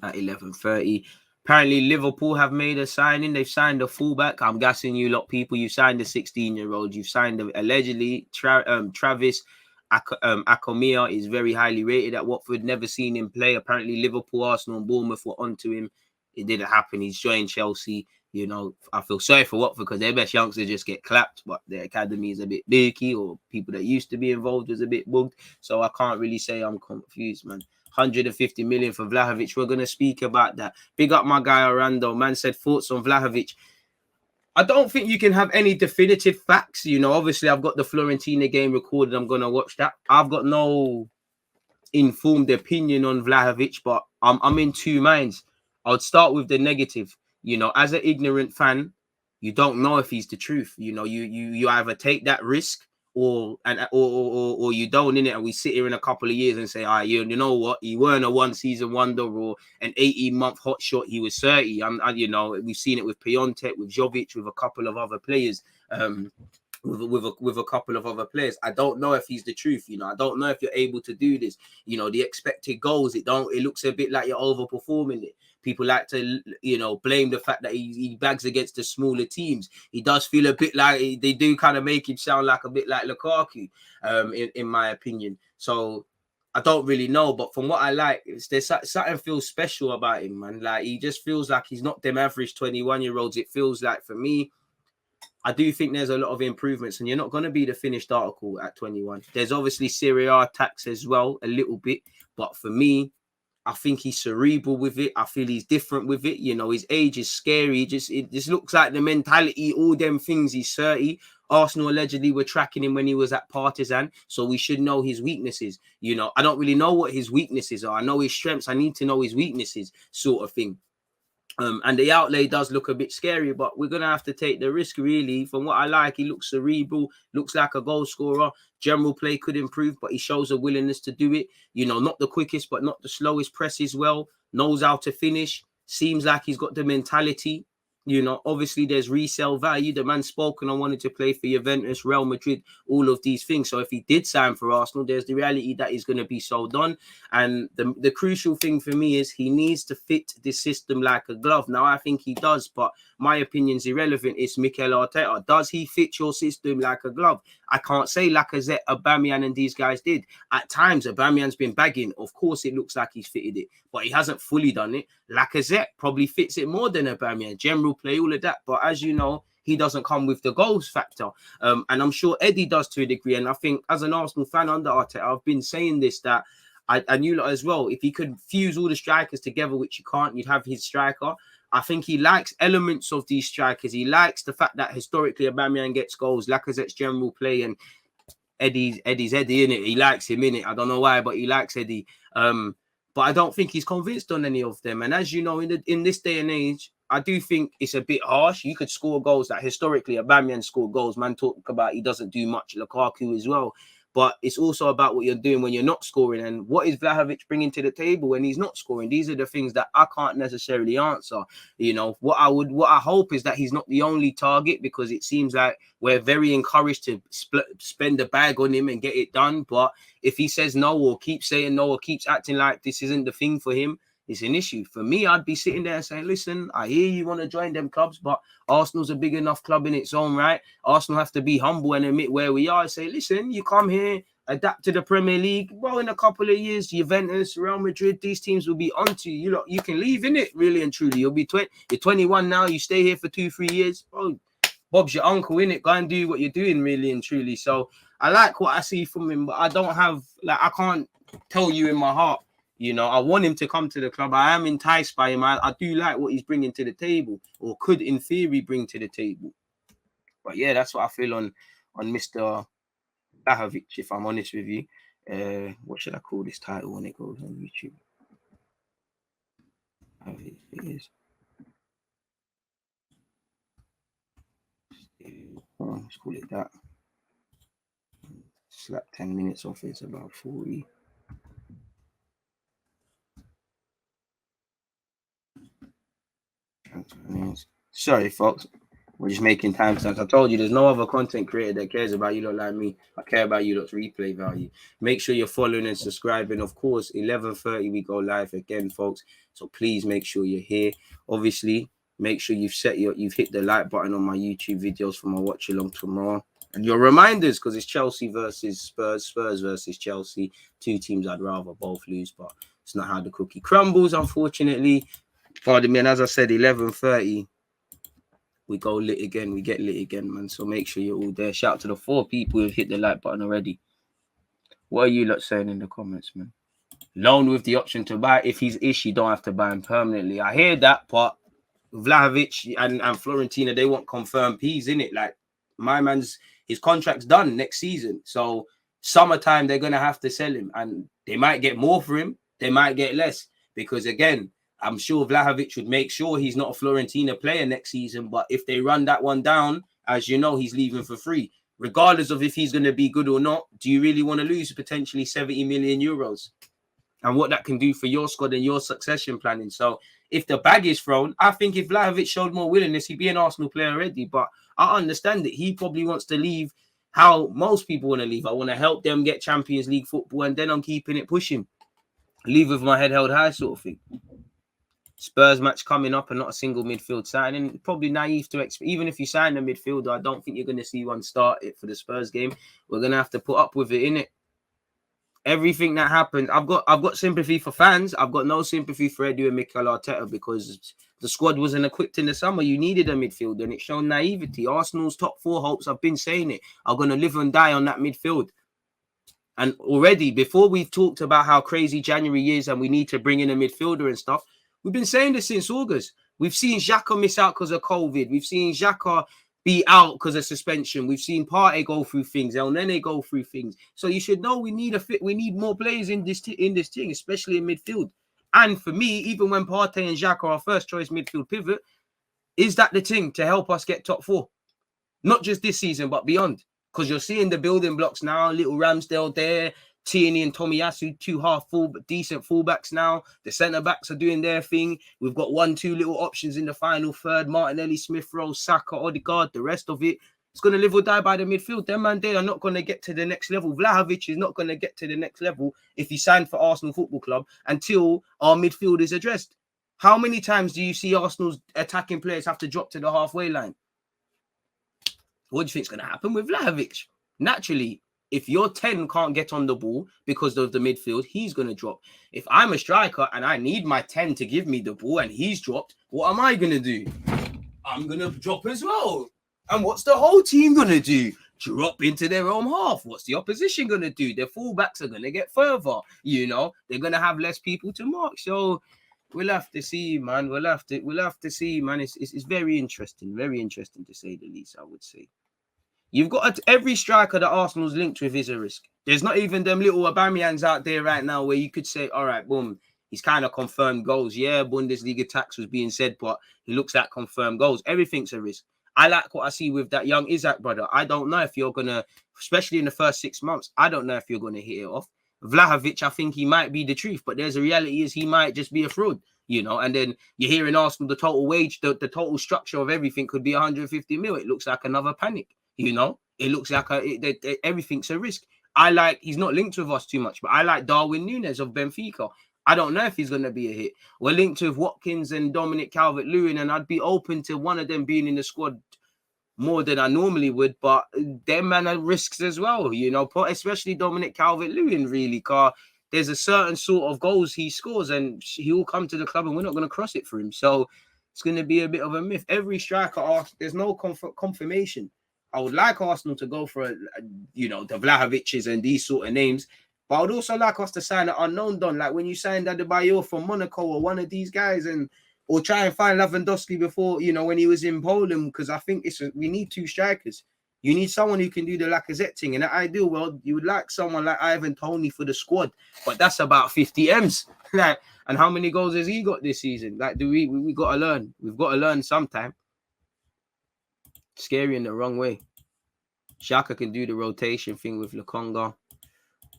at 11:30. Apparently, Liverpool have made a signing. They've signed a fullback. I'm guessing you lot people. You've signed a 16-year-old. You've signed allegedly Travis Akomia is very highly rated at Watford. Never seen him play. Apparently, Liverpool, Arsenal, and Bournemouth were onto him. It didn't happen. He's joined Chelsea. You know, I feel sorry for Watford because their best youngsters just get clapped, but their academy is a bit leaky, or people that used to be involved was a bit bugged. So I can't really say I'm confused, man. 150 million for Vlahovic. We're going to speak about that. Big up my guy, Orlando. Man said thoughts on Vlahovic. I don't think you can have any definitive facts. You know, obviously, I've got the Fiorentina game recorded. I'm going to watch that. I've got no informed opinion on Vlahovic, but I'm in two minds. I would start with the negative. You know, as an ignorant fan, you don't know if he's the truth. You know, you either take that risk or you don't in it, and we sit here in a couple of years and say, you know what, he weren't a one-season wonder or an 18-month hot shot. He was 30. You know, we've seen it with Piontek, with Jovic, with a couple of other players. With a couple of other players. I don't know if he's the truth. You know, I don't know if you're able to do this. You know, the expected goals, it looks a bit like you're overperforming it. People like to, you know, blame the fact that he bags against the smaller teams. He does feel a bit like, they do kind of make him sound like a bit like Lukaku, in my opinion. So I don't really know, but from what I like, there's something feels special about him, man. Like, he just feels like he's not them average 21-year-olds. It feels like, for me, I do think there's a lot of improvements, and you're not going to be the finished article at 21. There's obviously Serie A tax as well, a little bit, but for me, I think he's cerebral with it. I feel he's different with it. You know, his age is scary. It just looks like the mentality, all them things. He's 30. Arsenal allegedly were tracking him when he was at Partizan, so we should know his weaknesses. You know, I don't really know what his weaknesses are. I know his strengths. I need to know his weaknesses, sort of thing. And the outlay does look a bit scary, but we're gonna have to take the risk, really. From what I like, he looks cerebral, looks like a goal scorer. General play could improve, but he shows a willingness to do it. You know, not the quickest, but not the slowest, presses well, knows how to finish. Seems like he's got the mentality. You know, obviously there's resale value. The man's spoken on wanting to play for Juventus, Real Madrid, all of these things. So if he did sign for Arsenal, there's the reality that he's going to be sold on. And the crucial thing for me is he needs to fit this system like a glove. Now, I think he does, but my opinion's irrelevant. It's Mikel Arteta. Does he fit your system like a glove? I can't say Lacazette, Aubameyang and these guys did. At times, Aubameyang's been bagging. Of course, it looks like he's fitted it, but he hasn't fully done it. Lacazette probably fits it more than Aubameyang. General play, all of that. But as you know, he doesn't come with the goals factor. And I'm sure Eddie does to a degree. And I think as an Arsenal fan under Arteta, I've been saying this, that I knew that as well. If he could fuse all the strikers together, which you can't, you'd have his striker. I think he likes elements of these strikers. He likes the fact that historically Aubameyang gets goals, Lacazette's general play, and Eddie's Eddie, innit? He likes him, innit? I don't know why, but he likes Eddie. But I don't think he's convinced on any of them. And as you know, in this day and age, I do think it's a bit harsh. You could score goals that historically Aubameyang scored goals. Man, talk about he doesn't do much. Lukaku as well. But it's also about what you're doing when you're not scoring. And what is Vlahovic bringing to the table when he's not scoring? These are the things that I can't necessarily answer. You know, what I hope is that he's not the only target, because it seems like we're very encouraged to spend a bag on him and get it done. But if he says no, or keeps saying no, or keeps acting like this isn't the thing for him, it's an issue. For me, I'd be sitting there and saying, listen, I hear you want to join them clubs, but Arsenal's a big enough club in its own right. Arsenal have to be humble and admit where we are and say, listen, you come here, adapt to the Premier League. Well, in a couple of years, Juventus, Real Madrid, these teams will be onto you. Look, you can leave, in it, really and truly. You'll be you're 21 now, you stay here for 2-3 years. Oh, Bob's your uncle, innit? Go and do what you're doing, really and truly. So I like what I see from him, but I don't have, I can't tell you in my heart. You know, I want him to come to the club. I am enticed by him. I do like what he's bringing to the table, or could, in theory, bring to the table. But yeah, that's what I feel on Mr. Vlahovic, if I'm honest with you. What should I call this title when it goes on YouTube? It is. Let's call it that. Slap 10 minutes off. It's about 40. Sorry, folks. We're just making timestamps. I told you there's no other content creator that cares about you lot like me. I care about you lot's replay value. Make sure you're following and subscribing. Of course, 11:30 we go live again, folks. So please make sure you're here. Obviously, make sure you've hit the like button on my YouTube videos for my watch along tomorrow. And your reminders, because it's Chelsea versus Spurs, Spurs versus Chelsea. Two teams I'd rather both lose, but it's not how the cookie crumbles, unfortunately. Pardon me, and as I said, 11:30, we go lit again. We get lit again, man. So make sure you're all there. Shout out to the 4 people who've hit the like button already. What are you lot saying in the comments, man? Loan with the option to buy. If he's ish, you don't have to buy him permanently. I hear that, but Vlahovic and Florentina, they want confirmed P's, innit? Like, my man's, his contract's done next season. So summertime, they're going to have to sell him. And they might get more for him. They might get less. Because, again, I'm sure Vlahovic would make sure he's not a Florentina player next season. But if they run that one down, as you know, he's leaving for free. Regardless of if he's going to be good or not, do you really want to lose potentially 70 million euros? And what that can do for your squad and your succession planning. So if the bag is thrown, I think if Vlahovic showed more willingness, he'd be an Arsenal player already. But I understand it. He probably wants to leave how most people want to leave. I want to help them get Champions League football, and then I'm keeping it pushing. Leave with my head held high sort of thing. Spurs match coming up and not a single midfield signing. Probably naive to expect. Even if you sign a midfielder, I don't think you're going to see one start it for the Spurs game. We're going to have to put up with it, innit? Everything that happened, I've got sympathy for fans. I've got no sympathy for Edu and Mikel Arteta, because the squad wasn't equipped in the summer. You needed a midfielder, and it's shown naivety. Arsenal's top 4 hopes, I've been saying it, are going to live and die on that midfield. And already, before we've talked about how crazy January is and we need to bring in a midfielder and stuff, we've been saying this since August. We've seen Xhaka miss out because of COVID. We've seen Xhaka be out because of suspension. We've seen Partey go through things, El Nene go through things. So you should know we need more players in this team, especially in midfield. And for me, even when Partey and Xhaka are our first choice midfield pivot, is that the thing to help us get top 4? Not just this season, but beyond. Because you're seeing the building blocks now, little Ramsdale there, Tierney and Tomiyasu, decent fullbacks now. The centre-backs are doing their thing. We've got 1-2 little options in the final third. Martinelli, Smith-Rowe, Saka, Odegaard. The rest of it, it's going to live or die by the midfield. Them man, they are not going to get to the next level. Vlahovic is not going to get to the next level if he signed for Arsenal Football Club until our midfield is addressed. How many times do you see Arsenal's attacking players have to drop to the halfway line? What do you think is going to happen with Vlahovic? Naturally, if your 10 can't get on the ball because of the midfield, he's going to drop. If I'm a striker and I need my 10 to give me the ball and he's dropped, what am I going to do? I'm going to drop as well. And what's the whole team going to do? Drop into their own half. What's the opposition going to do? Their fullbacks are going to get further. You know, they're going to have less people to mark. So we'll have to see, man. We'll have to see, man. It's very interesting to say the least, I would say. You've got every striker that Arsenal's linked with is a risk. There's not even them little Aubameyangs out there right now where you could say, all right, boom, he's kind of confirmed goals. Yeah, Bundesliga tax was being said, but he looks like confirmed goals. Everything's a risk. I like what I see with that young Isaac brother. I don't know if you're going to, especially in the first 6 months, I don't know if you're going to hit it off. Vlahovic, I think he might be the truth, but there's a reality is he might just be a fraud, you know, and then you're hearing Arsenal, the total wage, the total structure of everything could be 150 mil. It looks like another panic. You know, it looks like everything's a risk. He's not linked with us too much, but I like Darwin Núñez of Benfica. I don't know if he's going to be a hit. We're linked with Watkins and Dominic Calvert-Lewin, and I'd be open to one of them being in the squad more than I normally would, but them man are risks as well, you know, especially Dominic Calvert-Lewin, really, because there's a certain sort of goals he scores, and he will come to the club, and we're not going to cross it for him. So it's going to be a bit of a myth. Every striker, there's no confirmation. I would like Arsenal to go for, the Vlahovic's and these sort of names. But I would also like us to sign an unknown don. Like when you signed Adebayor from Monaco or one of these guys, or try and find Lewandowski before, when he was in Poland, because I think we need 2 strikers. You need someone who can do the Lacazette thing. In the ideal world, you would like someone like Ivan Toney for the squad. But that's about 50 M's. And how many goals has he got this season? We got to learn. We've got to learn sometime. Scary in the wrong way. Xhaka can do the rotation thing with Lokonga.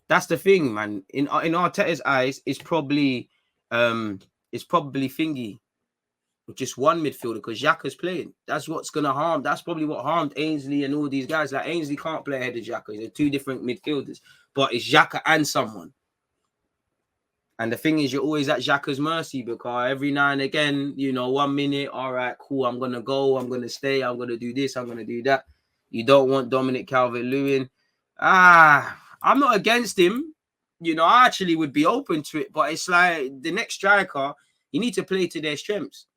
That's the thing, man. In Arteta's eyes, it's probably thingy. Just one midfielder because Xhaka's playing. That's what's gonna harm. That's probably what harmed Ainsley and all these guys. Like Ainsley can't play ahead of Xhaka. They're 2 different midfielders, but it's Xhaka and someone. And the thing is, you're always at Xhaka's mercy because every now and again, 1 minute, all right, cool, I'm going to go, I'm going to stay, I'm going to do this, I'm going to do that. You don't want Dominic Calvert-Lewin. I'm not against him. I actually would be open to it, but it's like the next striker, you need to play to their strengths.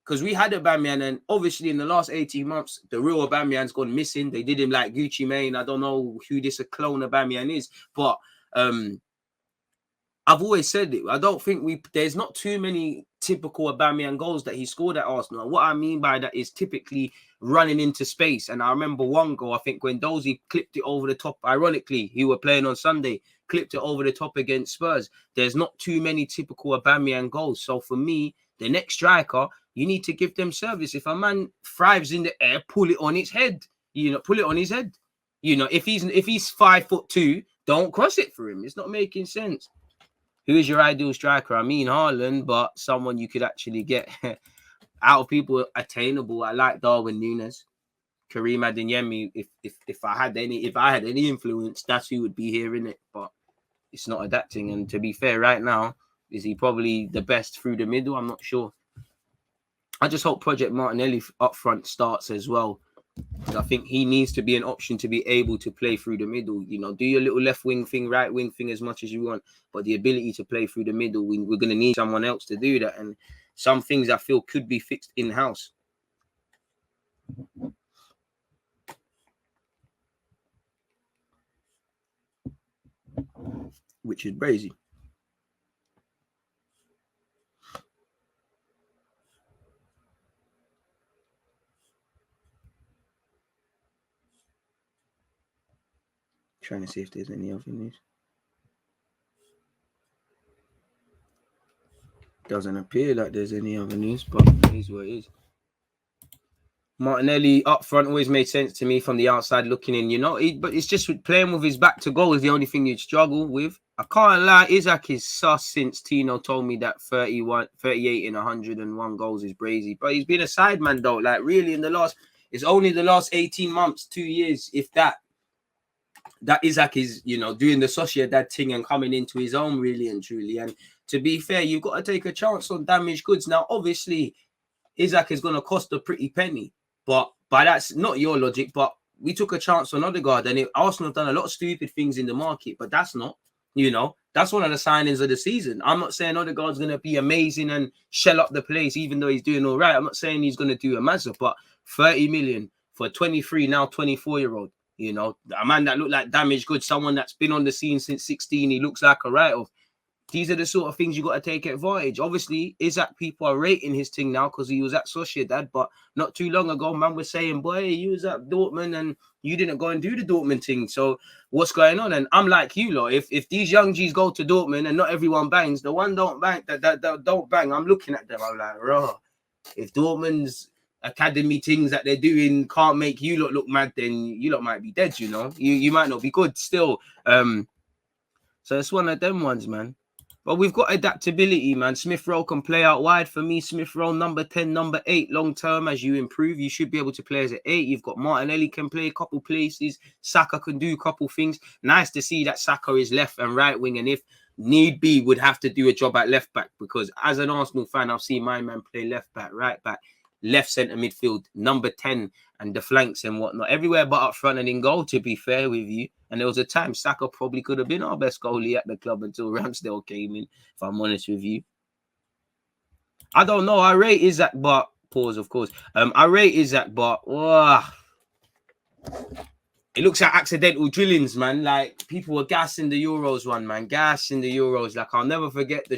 Because we had Aubameyang, and obviously in the last 18 months, the real Aubameyang's gone missing. They did him like Gucci Mane. I don't know who this clone Aubameyang is, but I've always said it. I don't think there's not too many typical Aubameyang goals that he scored at Arsenal. And what I mean by that is typically running into space. And I remember one goal, I think when Dozy clipped it over the top, ironically, he were playing on Sunday, clipped it over the top against Spurs. There's not too many typical Aubameyang goals. So for me, the next striker, you need to give them service. If a man thrives in the air, pull it on his head. Pull it on his head. If he's 5'2", don't cross it for him. It's not making sense. Who is your ideal striker? I mean Haaland, but someone you could actually get out of people attainable. I like Darwin Núñez, Karim Adeyemi. If I had any influence, that's who would be here in it. But it's not adapting. And to be fair, right now, is he probably the best through the middle? I'm not sure. I just hope Project Martinelli up front starts as well. I think he needs to be an option to be able to play through the middle. Do your little left wing thing, right wing thing as much as you want. But the ability to play through the middle, we're going to need someone else to do that. And some things I feel could be fixed in-house. Which is crazy. Trying to see if there's any other news. Doesn't appear like there's any other news, but it is what it is. Martinelli up front always made sense to me from the outside looking in, you know. But it's just playing with his back to goal is the only thing you'd struggle with. I can't lie, Isaac is sus since Tino told me that 38 in 101 goals is brazy. But he's been a sideman though. Like really it's only the last 18 months, 2 years, if that Isaac is, you know, doing the Sociedad thing and coming into his own really and truly. And to be fair, you've got to take a chance on damaged goods. Now, obviously, Isaac is going to cost a pretty penny. But that's not your logic. But we took a chance on Odegaard, and Arsenal have done a lot of stupid things in the market. But that's not, you know, that's one of the signings of the season. I'm not saying Odegaard's going to be amazing and shell up the place, even though he's doing all right. I'm not saying he's going to do a massive, but 30 million for a 23, now 24-year-old. You know, a man that looked like damaged goods, someone that's been on the scene since 16. He looks like a write-off. These are the sort of things you got to take advantage. Obviously, Isaac people are rating his thing now because he was at Sociedad, but not too long ago, man was saying, boy, you was at Dortmund and you didn't go and do the Dortmund thing. So what's going on? And I'm like you lot. If these young G's go to Dortmund and not everyone bangs, the one don't bang, that don't bang, I'm looking at them. I'm like, raw. If Dortmund's academy things that they're doing can't make you lot look mad, then you lot might be dead, you know. You might not be good still. So it's one of them ones, man. But we've got adaptability, man. Smith Rowe can play out wide. For me, Smith Rowe, number 10, number 8, long term. As you improve, you should be able to play as an 8. You've got Martinelli can play a couple places. Saka can do a couple things. Nice to see that Saka is left and right wing. And if need be, would have to do a job at left back. Because as an Arsenal fan, I've seen my man play left back, right back, left centre midfield, number 10, and the flanks and whatnot. Everywhere but up front and in goal, to be fair with you. And there was a time Saka probably could have been our best goalie at the club until Ramsdale came in, if I'm honest with you. I don't know. I rate Isaac, but pause, of course. I rate Isaac, but it looks like accidental drillings, man. Like people were gassing the Euros one, man. Gassing the Euros. Like I'll never forget the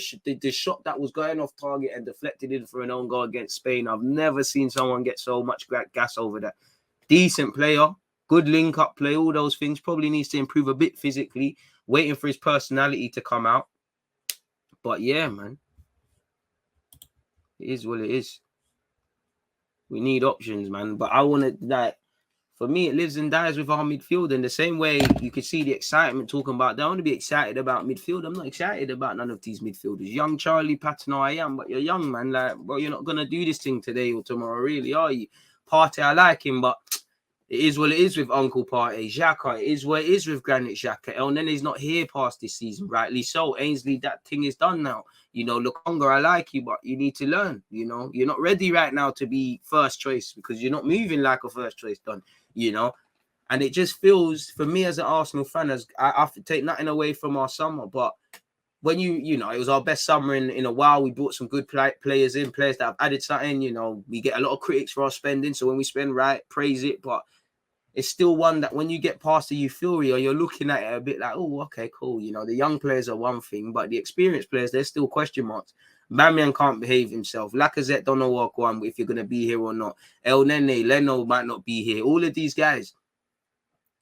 shot that was going off target and deflected in for an own goal against Spain. I've never seen someone get so much gas over that. Decent player. Good link-up play, all those things. Probably needs to improve a bit physically. Waiting for his personality to come out. But yeah, man. It is what it is. We need options, man. But I want to, like, for me, it lives and dies with our midfield. In the same way, you could see the excitement talking about, I want to be excited about midfield. I'm not excited about none of these midfielders. Young Charlie Patino, I am, but you're young, man. Like, well, you're not going to do this thing today or tomorrow, really, are you? Partey, I like him, but it is what it is with Uncle Partey. Xhaka, it is what it is with Granit Xhaka. El Nene's not here past this season, rightly so. Ainsley, that thing is done now. You know, Lukonga, I like you, but you need to learn. You know, you're not ready right now to be first choice because you're not moving like a first choice done, you know. And it just feels, for me as an Arsenal fan, as I have to take nothing away from our summer, but when you know, it was our best summer in a while. We brought some good players in, players that have added something. You know, we get a lot of critics for our spending. So when we spend right, praise it, but it's still one that when you get past the euphoria, you're looking at it a bit like, oh, okay, cool. You know, the young players are one thing, but the experienced players, there's still question marks. Bamian can't behave himself. Lacazette don't know what one if you're going to be here or not. El Nene, Leno might not be here. All of these guys,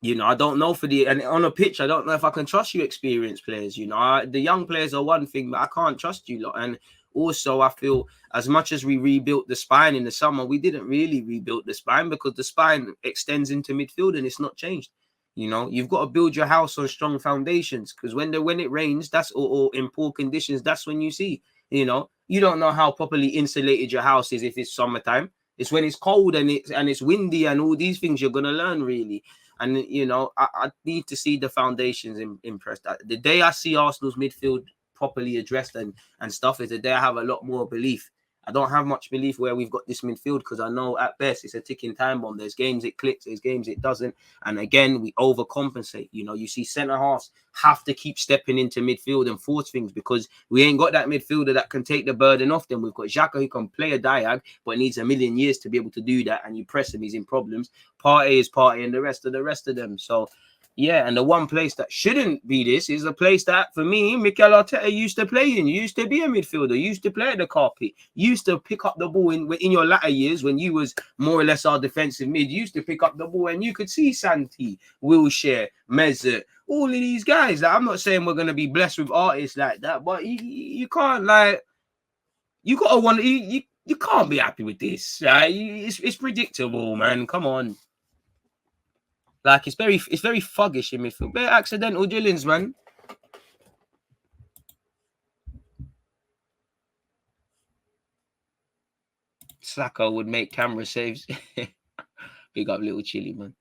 you know, I don't know and on a pitch, I don't know if I can trust you experienced players. You know, the young players are one thing, but I can't trust you lot. And also, I feel as much as we rebuilt the spine in the summer, we didn't really rebuild the spine because the spine extends into midfield and it's not changed. You know, you've got to build your house on strong foundations because when it rains, that's or in poor conditions, that's when you see, you know, you don't know how properly insulated your house is if it's summertime. It's when it's cold and it's windy and all these things you're going to learn really. And, you know, I need to see the foundations impressed. The day I see Arsenal's midfield properly addressed and stuff is the day I have a lot more belief. I don't have much belief where we've got this midfield because I know at best it's a ticking time bomb. There's games it clicks, there's games it doesn't. And again, we overcompensate. You know, you see centre halves have to keep stepping into midfield and force things because we ain't got that midfielder that can take the burden off them. We've got Xhaka who can play a diag, but needs a million years to be able to do that. And you press him, he's in problems. Partey is Partey and the rest of them. So yeah, and the one place that shouldn't be this is a place that, for me, Mikel Arteta used to play in. You used to be a midfielder. You used to play at the carpet. You used to pick up the ball in your latter years when you was more or less our defensive mid. You used to pick up the ball and you could see Santi, Wilshere, Mesut, all of these guys. Like, I'm not saying we're gonna be blessed with artists like that, but you can't like you gotta want you can't be happy with this. Right? It's predictable, man. Come on. Like it's very fuggish in midfield. Bare accidental drillings, man. Saka would make camera saves. Big up little Chili, man.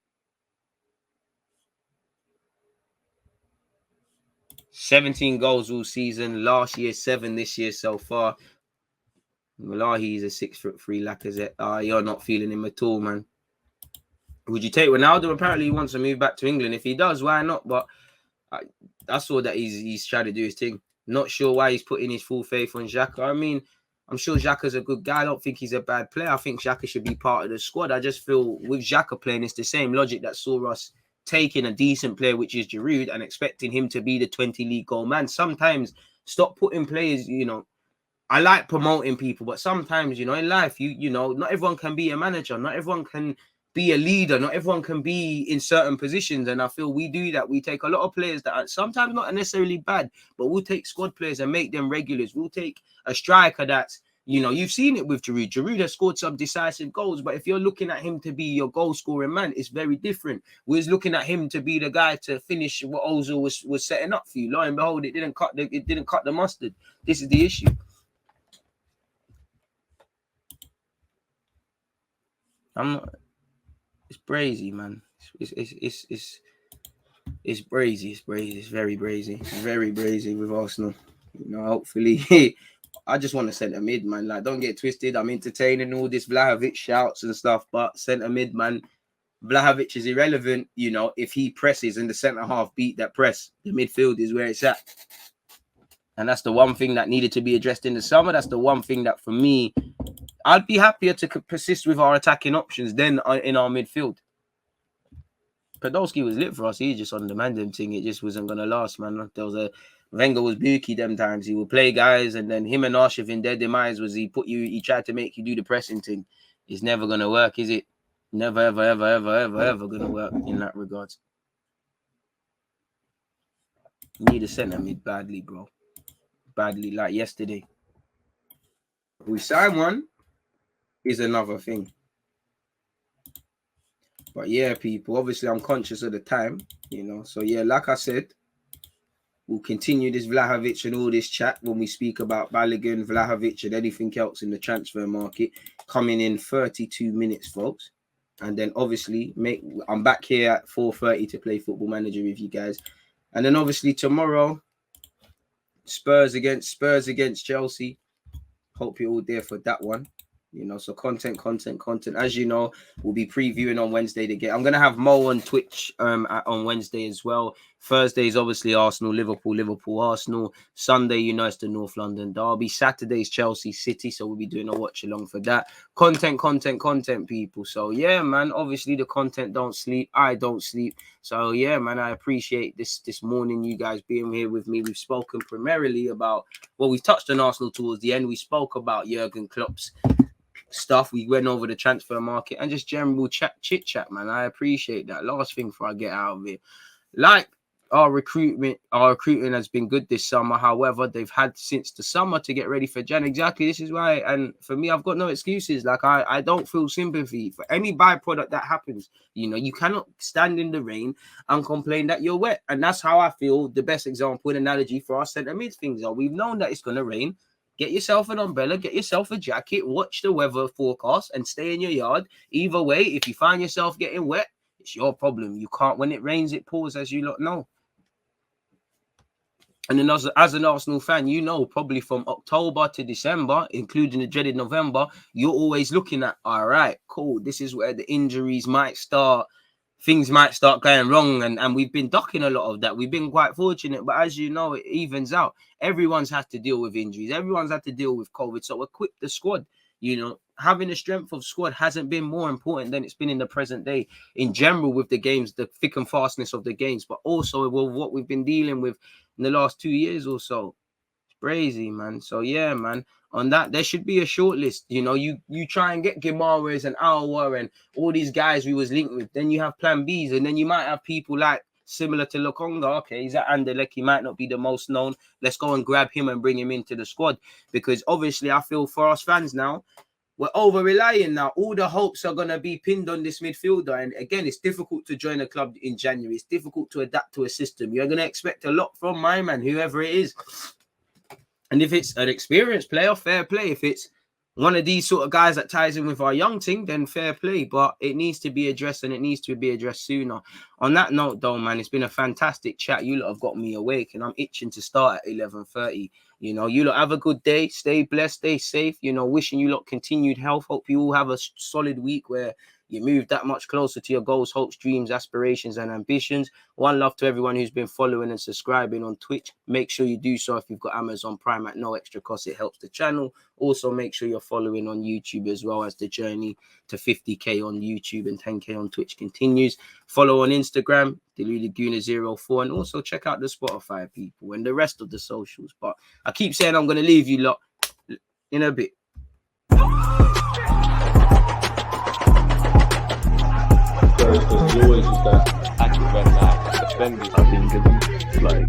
17 goals all season. Last year, 7 this year so far. Malahi is a 6'3" Lacazette. You're not feeling him at all, man. Would you take Ronaldo? Apparently, he wants to move back to England. If he does, why not? But I saw that he's trying to do his thing. Not sure why he's putting his full faith on Xhaka. I mean, I'm sure Xhaka's a good guy. I don't think he's a bad player. I think Xhaka should be part of the squad. I just feel with Xhaka playing, it's the same logic that saw us taking a decent player, which is Giroud, and expecting him to be the 20 league goal man. Sometimes stop putting players, I like promoting people, but sometimes, in life, you know, not everyone can be a manager. Not everyone can be a leader. Not everyone can be in certain positions. And I feel we do that. We take a lot of players that are sometimes not necessarily bad, but we'll take squad players and make them regulars. We'll take a striker that's, you've seen it with Giroud. Giroud has scored some decisive goals, but if you're looking at him to be your goal scoring man, it's very different. We're looking at him to be the guy to finish what Ozil was setting up for you. Lo and behold, it didn't cut the mustard. This is the issue. It's brazy, man. It's brazy. It's brazy. It's very brazy. It's very brazy with Arsenal. Hopefully, I just want to centre mid, man. Like, don't get twisted. I'm entertaining all this Vlahovic shouts and stuff, but centre mid, man. Vlahovic is irrelevant, if he presses and the centre half beat that press. The midfield is where it's at. And that's the one thing that needed to be addressed in the summer. That's the one thing that, for me, I'd be happier to persist with our attacking options than in our midfield. Podolski was lit for us. He just on the mandem thing. It just wasn't going to last, man. There was a Wenger was booky them times. He would play guys, and then him and Arshif in their demise was he tried to make you do the pressing thing. It's never going to work, is it? Never, ever, ever, ever, ever, ever going to work in that regard. You need a centre mid badly, bro. Badly, like yesterday. We sign one is another thing. But yeah, people, obviously I'm conscious of the time, So yeah, like I said, we'll continue this Vlahovic and all this chat when we speak about Balogun, Vlahovic, and anything else in the transfer market coming in 32 minutes, folks. And then obviously I'm back here at 4:30 to play Football Manager with you guys. And then obviously tomorrow, Spurs against Chelsea. Hope you're all there for that one. So content. As you know, we'll be previewing on Wednesday the game. I'm gonna have Mo on Twitch on Wednesday as well. Thursday is obviously Arsenal, Liverpool, Arsenal. Sunday, it's the North London derby. Saturday's Chelsea City, so we'll be doing a watch along for that. Content, people. So yeah, man. Obviously the content don't sleep. I don't sleep. So yeah, man. I appreciate this morning you guys being here with me. We've spoken primarily about we've touched on Arsenal towards the end. We spoke about Jurgen Klopp's stuff. We went over the transfer market and just general chit chat, man. I appreciate that. Last thing before I get out of it, like our recruiting has been good this summer. However, they've had since the summer to get ready for Jan. Exactly. This is why, and for me, I've got no excuses. Like I don't feel sympathy for any byproduct that happens. You cannot stand in the rain and complain that you're wet, and that's how I feel. The best example and analogy for our centre mid things are: we've known that it's going to rain. Get yourself an umbrella, get yourself a jacket, watch the weather forecast, and stay in your yard. Either way, if you find yourself getting wet, it's your problem. You can't, when it rains, it pours, as you lot know. And then as an Arsenal fan, probably from October to December, including the dreaded November, you're always looking at, all right, cool, this is where the injuries might start. Things might start going wrong, and we've been ducking a lot of that. We've been quite fortunate, but as you know, it evens out. Everyone's had to deal with injuries. Everyone's had to deal with COVID. So equip the squad. Having a strength of squad hasn't been more important than it's been in the present day in general with the games, the thick and fastness of the games, but also with what we've been dealing with in the last 2 years or so. It's crazy, man. So yeah, man. On that, there should be a short list. You try and get Gimares and Aouar and all these guys we was linked with. Then you have plan Bs, and then you might have people like similar to Lokonga. Okay, he's at Anderlecht. He might not be the most known. Let's go and grab him and bring him into the squad. Because obviously, I feel for us fans now, we're over-relying now. All the hopes are going to be pinned on this midfielder. And again, it's difficult to join a club in January. It's difficult to adapt to a system. You're going to expect a lot from my man, whoever it is. And if it's an experienced player, fair play. If it's one of these sort of guys that ties in with our young team, then fair play. But it needs to be addressed, and it needs to be addressed sooner. On that note, though, man, it's been a fantastic chat. You lot have got me awake, and I'm itching to start at 11:30. You know, you lot have a good day. Stay blessed, stay safe. You know, wishing you lot continued health. Hope you all have a solid week where you move that much closer to your goals, hopes, dreams, aspirations, and ambitions. One love to everyone who's been following and subscribing on Twitch. Make sure you do so if you've got Amazon Prime at no extra cost. It helps the channel. Also, make sure you're following on YouTube as well, as the journey to 50k on YouTube and 10k on Twitch continues. Follow on Instagram, DeluLaguna04, and also check out the Spotify people and the rest of the socials. But I keep saying I'm going to leave you lot in a bit. Because you always use that active red flag, defending. I think it's like